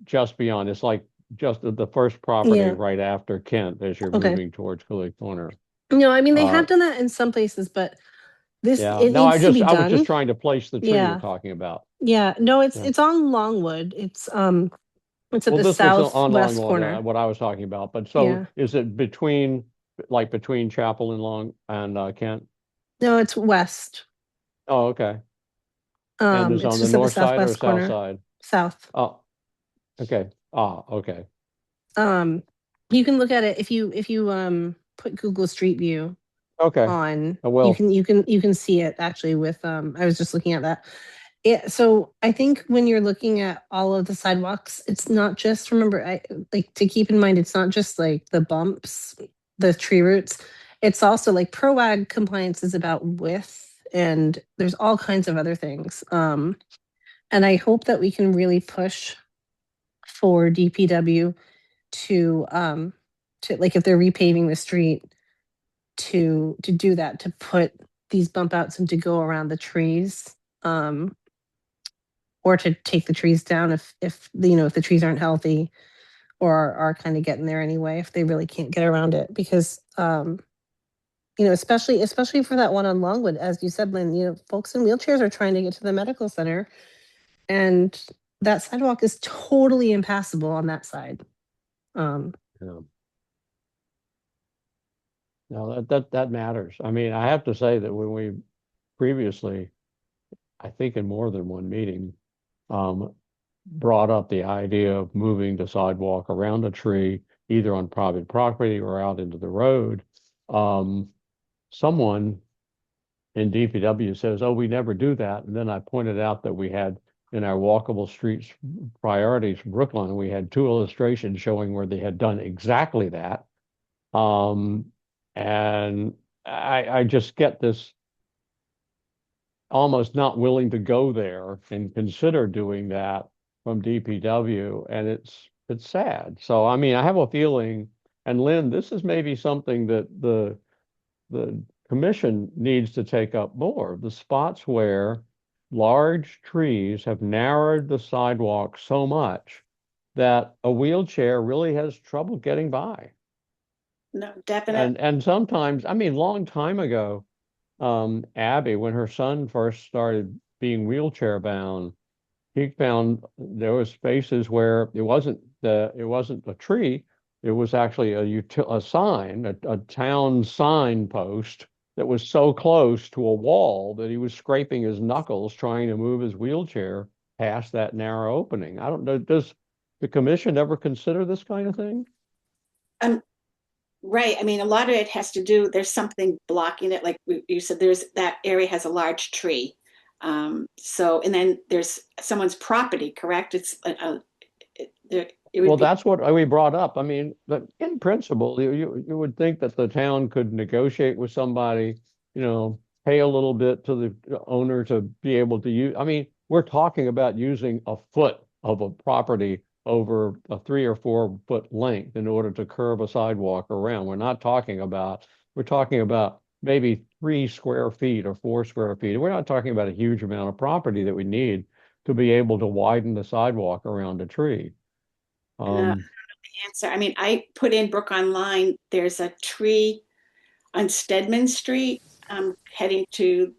just beyond. It's like just the first property Yeah. right after Kent as you're Okay. moving towards Coolidge Corner. No, I mean they Uh, have done that in some places, but Yeah, it no, needs to be I was just done. trying to place the tree you're Yeah. talking about. Yeah. No, Yeah. it's on Longwood. It's at Well, the this was on southwest Longwood, corner. what I was talking about. But so Yeah. is it between Chapel and Kent? No, it's west. Oh, okay. And is It's on the just at the north side or southwest south corner. side? South. Oh, okay. Ah, okay. You can look at it if you put Google Street View Okay. on. I will. You can see it actually with I was just looking at that. So I think when you're looking at all of the sidewalks, it's not just, remember, I like to keep in mind, it's not just like the bumps, the tree roots. It's also like PROAG compliance is about width, and there's all kinds of other things. And I hope that we can really push for DPW to like, if they're repaving the street, to do that, to put these bump outs and to go around the trees. Or to take the trees down if if the trees aren't healthy or are kind of getting there anyway, if they really can't get around it. Because especially for that one on Longwood, as you said, Lynn, folks in wheelchairs are trying to get to the medical center, and that sidewalk is totally impassable on that side. Yeah. No, that matters. I mean, I have to say that when we previously, I think in more than one meeting, brought up the idea of moving the sidewalk around a tree, either on private property or out into the road. Someone in DPW says, "Oh, we never do that." And then I pointed out that we had in our walkable streets priorities for Brooklyn, we had two illustrations showing where they had done exactly that. And I just get this almost not willing to go there and consider doing that from DPW, and it's sad. So I mean, I have a feeling, and Lynn, this is maybe something that the commission needs to take up more. The spots where large trees have narrowed the sidewalk so much that a wheelchair really has trouble getting by. No, definitely. And sometimes, I mean, long time ago, Abby, when her son first started being wheelchair bound, he found there was spaces where it wasn't a tree, it was actually a sign, a town sign post that was so close to a wall that he was scraping his knuckles trying to move his wheelchair past that narrow opening. I don't know, does the commission ever consider this kind of thing? Right. I mean, a lot of it has to do, there's something blocking it. Like you said, there's that area has a large tree. So, and then there's someone's property, correct? It would Well, be, that's what we brought up. I mean, but in principle, you would think that the town could negotiate with somebody, pay a little bit to the owner to be able to use. I mean, we're talking about using a foot of a property over a 3 or 4 foot length in order to curve a sidewalk around. We're talking about maybe 3 square feet or 4 square feet. We're not talking about a huge amount of property that we need to be able to widen the sidewalk around a tree. answer. I mean, I put in Brook Online, there's a tree on Stedman Street, heading to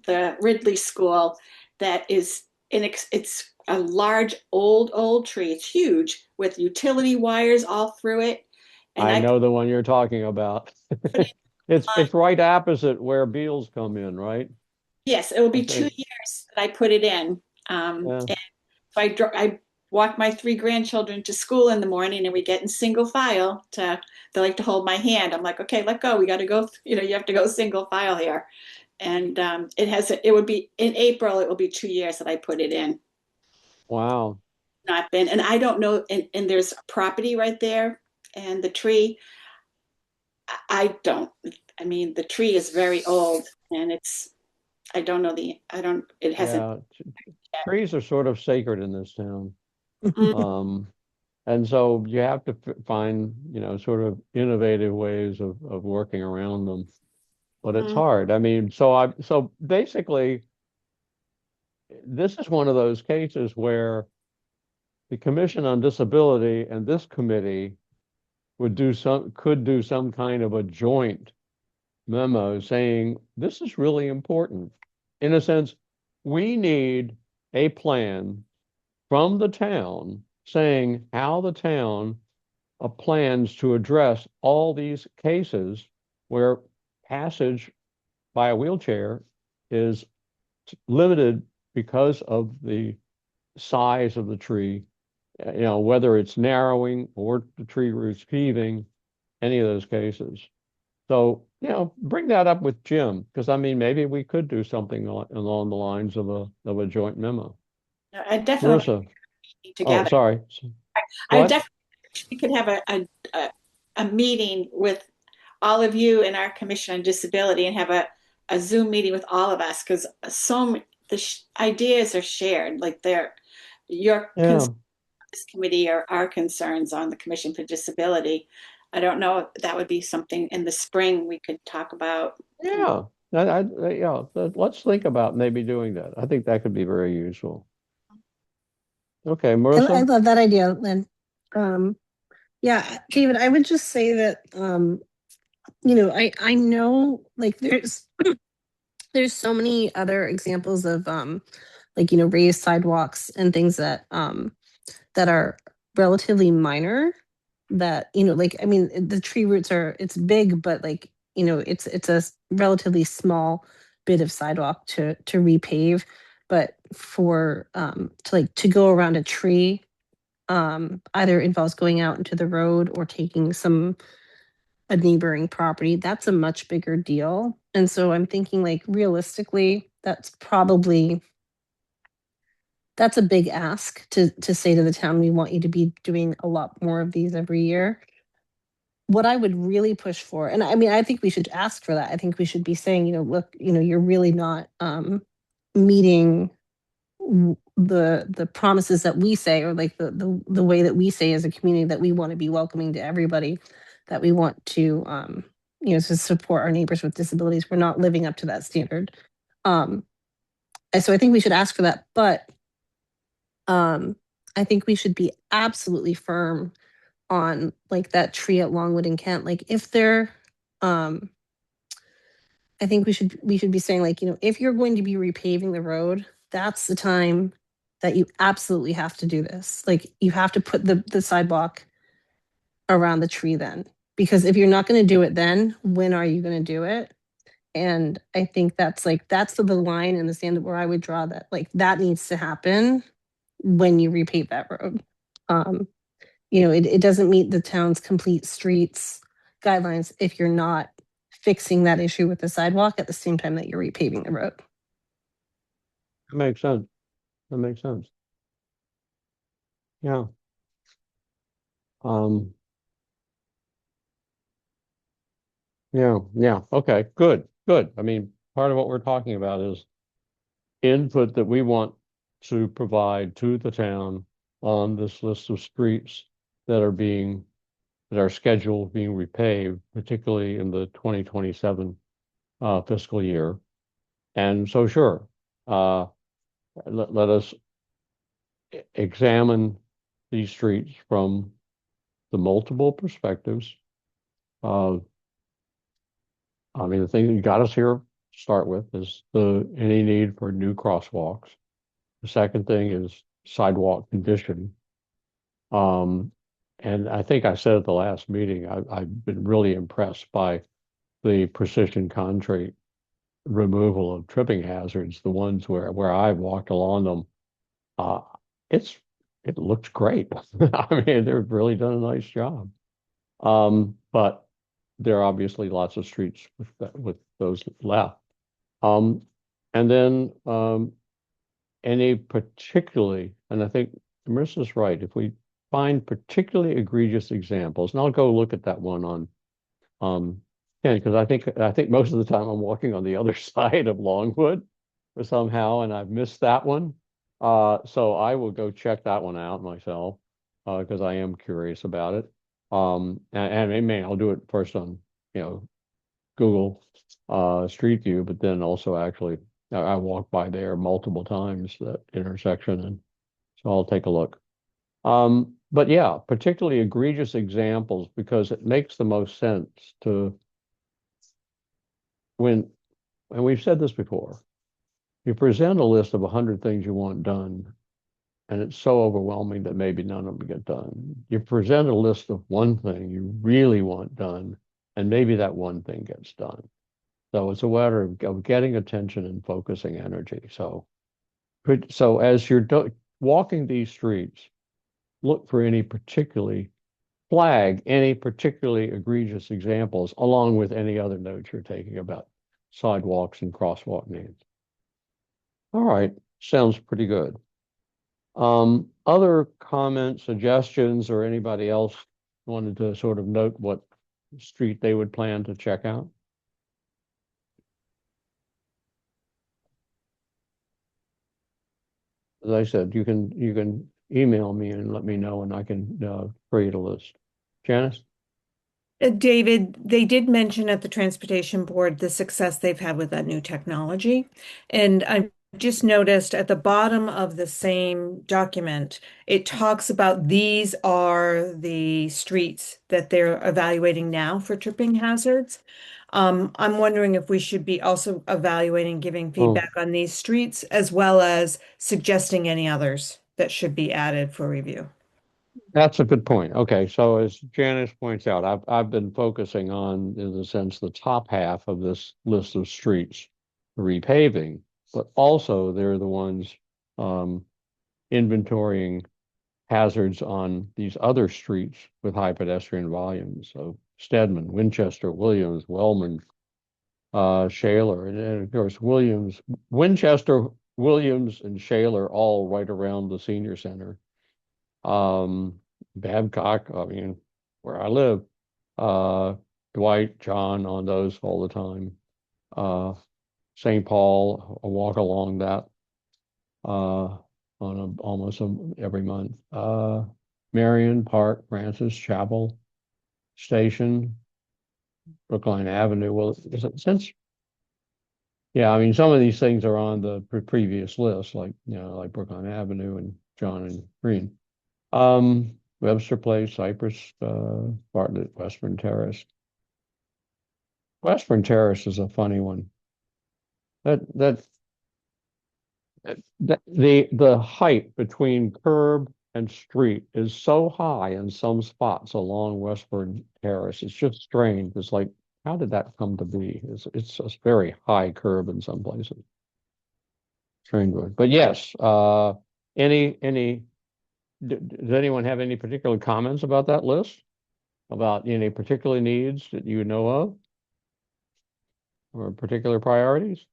the Ridley School that is it's a large old tree. It's huge with utility wires all through it. And I I know the one you're talking about. put it on, It's right opposite where Beals come in, right? yes, it will I be two think. years that I put it in. Yeah. And so I walk my 3 grandchildren to school in the morning and we get in single file they like to hold my hand. I'm like, okay, let go. We got to go, you have to go single file here. And it would be in April, it will be 2 years that I put it in. Wow. Not been, and I don't know, and there's property right there and the tree. I mean, the tree is very old and it hasn't. Yeah. Trees are sort of sacred in this town. Mm, Um, and so you have to find, sort of innovative ways of working around them. But it's mm, hard. I mean, so basically, this is one of those cases where the Commission on Disability and this committee could do some kind of a joint memo saying this is really important. In a sense, we need a plan from the town saying how the town plans to address all these cases where passage by a wheelchair is limited because of the size of the tree, whether it's narrowing or the tree roots heaving, any of those cases. So, bring that up with Jim, because I mean, maybe we could do something along the lines of a joint memo. I definitely Marissa, oh, together. sorry. I What? definitely could have a meeting with all of you in our Commission on Disability and have a Zoom meeting with all of us because ideas are shared. Like your Yeah. this committee are our concerns on the Commission for Disability. I don't know if that would be something in the spring we could talk about. Yeah. Yeah. Let's think about maybe doing that. I think that could be very useful. Okay, I Marissa? love that idea, Lynn. Yeah, David, I would just say that I know like there's so many other examples of raised sidewalks and things that that are relatively minor that I mean the tree roots it's big but it's a relatively small bit of sidewalk to repave, but for to go around a tree either involves going out into the road or taking a neighboring property. That's a much bigger deal. And so I'm thinking like realistically, that's a big ask to say to the town, we want you to be doing a lot more of these every year. What I would really push for, and I mean, I think we should ask for that. I think we should be saying, look, you're really not meeting the promises that we say, or like the way that we say as a community that we want to be welcoming to everybody, that we want to to support our neighbors with disabilities. We're not living up to that standard. And so I think we should ask for that, but I think we should be absolutely firm on like that tree at Longwood and Kent. Like if they're I think we should be saying like, if you're going to be repaving the road, that's the time that you absolutely have to do this. Like you have to put the sidewalk around the tree then. Because if you're not going to do it then, when are you going to do it? And I think that's the line in the sand where I would draw that, like, that needs to happen when you repave that road. It doesn't meet the town's complete streets guidelines if you're not fixing that issue with the sidewalk at the same time that you're repaving the road. That makes sense. That makes sense. Yeah. Yeah. Okay, good. I mean, part of what we're talking about is input that we want to provide to the town on this list of streets that are scheduled being repaved, particularly in the 2027 fiscal year. And so, sure, let us examine these streets from the multiple perspectives. I mean, the thing that got us here to start with is any need for new crosswalks. The second thing is sidewalk condition. And I think I said at the last meeting, I've been really impressed by the precision concrete removal of tripping hazards, the ones where I've walked along them. Uh, it looks great. I mean, they've really done a nice job. But there are obviously lots of streets with those left. And then any particularly, and I think Marissa's right, if we find particularly egregious examples, and I'll go look at that one on because I think most of the time I'm walking on the other side of Longwood somehow, and I've missed that one. So I will go check that one out myself because I am curious about it. And maybe I'll do it first on, Google Street View, but then also actually I walked by there multiple times, that intersection, and so I'll take a look. But yeah, particularly egregious examples, because it makes the most sense to and we've said this before, you present a list of 100 things you want done, and it's so overwhelming that maybe none of them get done. You present a list of one thing you really want done, and maybe that one thing gets done. So it's a matter of getting attention and focusing energy. So as you're walking these streets, look for flag any particularly egregious examples, along with any other notes you're taking about sidewalks and crosswalk needs. All right, sounds pretty good. Other comments, suggestions, or anybody else wanted to sort of note what street they would plan to check out? As I said, you can email me and let me know, and I can create a list. Janice? David, they did mention at the Transportation Board the success they've had with that new technology. And I just noticed at the bottom of the same document, it talks about these are the streets that they're evaluating now for tripping hazards. I'm wondering if we should be also evaluating, giving feedback on these streets, as well as suggesting any others that should be added for review. That's a good point. Okay, so as Janice points out, I've been focusing on, in a sense, the top half of this list of streets repaving, but also they're the ones inventorying hazards on these other streets with high pedestrian volumes. So Stedman, Winchester, Williams, Wellman, Shaler, and of course Winchester, Williams, and Shaler, all right around the senior center. Babcock, I mean, where I live, Dwight, John on those all the time. St. Paul, I walk along that on almost every month. Marion Park, Francis Chapel Station, Brookline Avenue. Well, I mean, some of these things are on the previous list, like Brookline Avenue and John and Green. Webster Place, Cypress, Bartlett, Western Terrace. Western Terrace is a funny one. The height between curb and street is so high in some spots along Westward Terrace. It's just strange. It's like, how did that come to be? It's a very high curb in some places. Strange one. But yes, does anyone have any particular comments about that list? About any particular needs that you know of? Or particular priorities?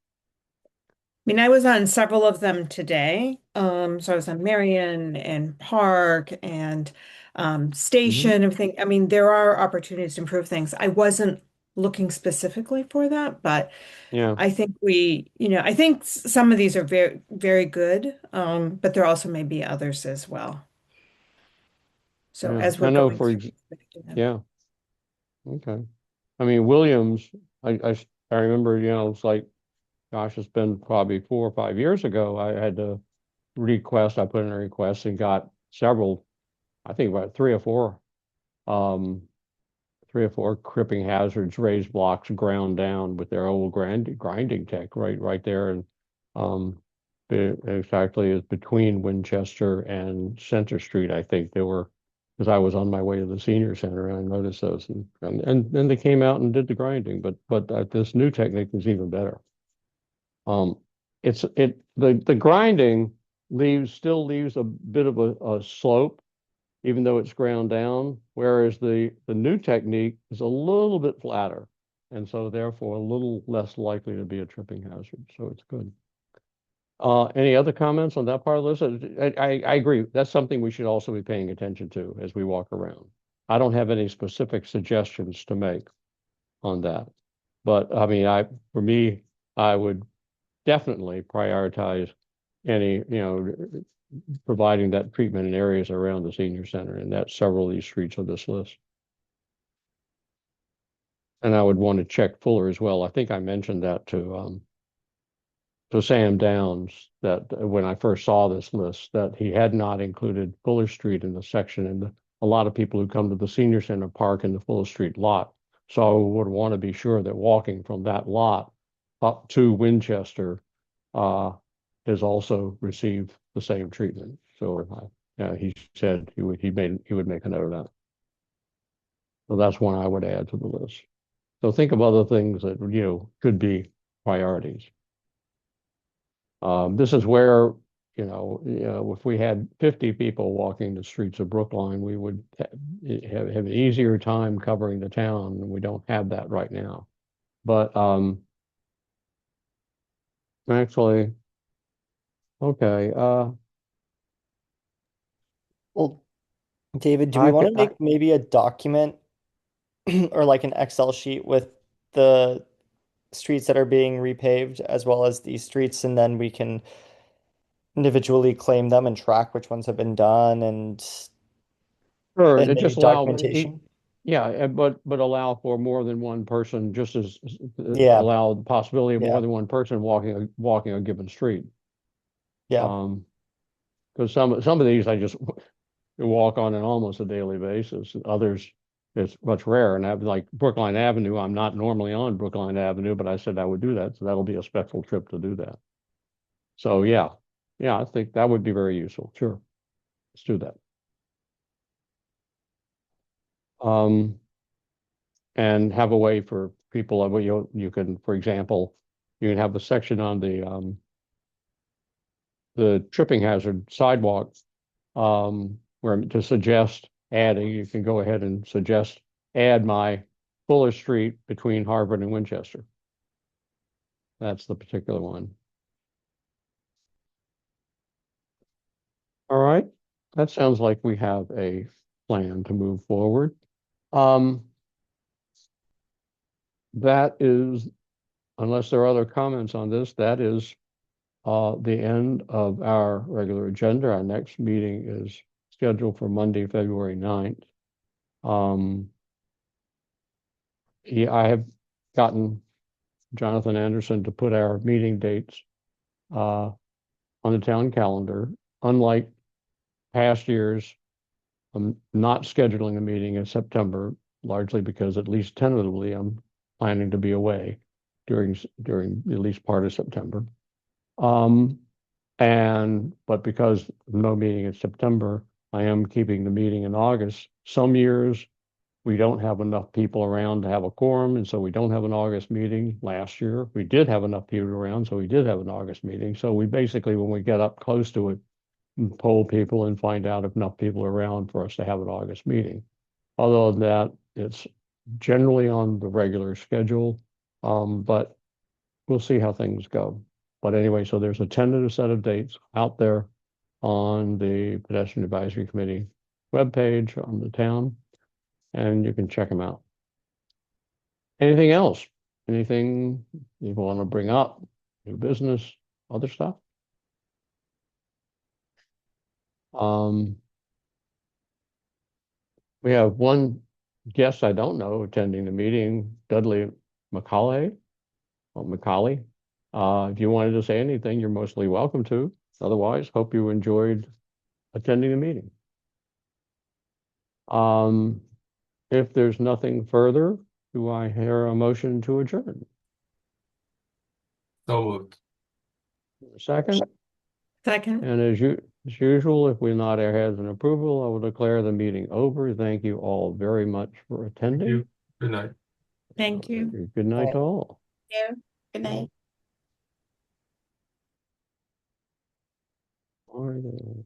I mean, I was on several of them today. So I was on Marion and Park and Station, everything. I mean, there are opportunities to improve things. I wasn't looking specifically for that, but Yeah, I think I think some of these are very, very good. But there also may be others as well. So yeah. as we're I know going for, through, them. yeah, okay. I mean, Williams, I remember, it's like, gosh, it's been probably 4 or 5 years ago. I had to I put in a request and got several, I think about um, 3 or 4 cripping hazards, raised blocks ground down with their old grinding tech right there. And exactly is between Winchester and Center Street, I think they were, because I was on my way to the senior center and I noticed those, and then they came out and did the grinding. But this new technique is even better. Um, the grinding still leaves a bit of a slope, even though it's ground down, whereas the new technique is a little bit flatter, and so therefore a little less likely to be a tripping hazard. So it's good. Any other comments on that part of the list? I agree. That's something we should also be paying attention to as we walk around. I don't have any specific suggestions to make on that, but I mean, for me, I would definitely prioritize any, providing that treatment in areas around the senior center, and that's several of these streets on this list. And I would want to check Fuller as well. I think I mentioned that to Sam Downs, that when I first saw this list, that he had not included Fuller Street in the section, and a lot of people who come to the senior center park in the Fuller Street lot. So I would want to be sure that walking from that lot up to Winchester has also received the same treatment. So he said he would make a note of that. So that's one I would add to the list. So think of other things that could be priorities. This is where if we had 50 people walking the streets of Brookline, we would have an easier time covering the town, and we don't have that right now. But actually, okay. Well, David, do we want to make maybe a document or like an Excel sheet with the streets that are being repaved as well as these streets, and then we can individually claim them and track which ones have been done and Sure, maybe just allow, documentation? yeah, but allow for more than one person, just as Yeah, allow the possibility of more yeah, than one person walking a given street. yeah, Because some of these I just walk on an almost a daily basis. Others, it's much rarer. And I've like Brookline Avenue. I'm not normally on Brookline Avenue, but I said I would do that, so that'll be a special trip to do that. So yeah, I think that would be very useful. Sure, let's do that. And have a way for people, you can, for example, you can have a section on the tripping hazard sidewalk, where to suggest adding, you can go ahead and suggest add my Fuller Street between Harvard and Winchester. That's the particular one. All right, that sounds like we have a plan to move forward. That is, unless there are other comments on this, that is the end of our regular agenda. Our next meeting is scheduled for Monday, February 9th. I have gotten Jonathan Anderson to put our meeting dates on the town calendar. Unlike past years, I'm not scheduling a meeting in September, largely because at least tentatively I'm planning to be away during at least part of September. But because no meeting in September, I am keeping the meeting in August. Some years we don't have enough people around to have a quorum, and so we don't have an August meeting. Last year, we did have enough people around, so we did have an August meeting. So we basically, when we get up close to it, poll people and find out if enough people are around for us to have an August meeting. Other than that, it's generally on the regular schedule, but we'll see how things go. But anyway, so there's a tentative set of dates out there on the Pedestrian Advisory Committee webpage on the town, and you can check them out. Anything else? Anything you want to bring up? New business, other stuff? We have one guest I don't know attending the meeting, Dudley McCauley. Or McCauley. If you wanted to say anything, you're mostly welcome to. Otherwise, hope you enjoyed attending the meeting. If there's nothing further, do I hear a motion to adjourn? So moved. A second? Second. And as usual, if we nod our heads in approval, I will declare the meeting over. Thank you all very much for Thank attending. you. Good night. Thank you. Good night to all. Yeah. Good night. Are there-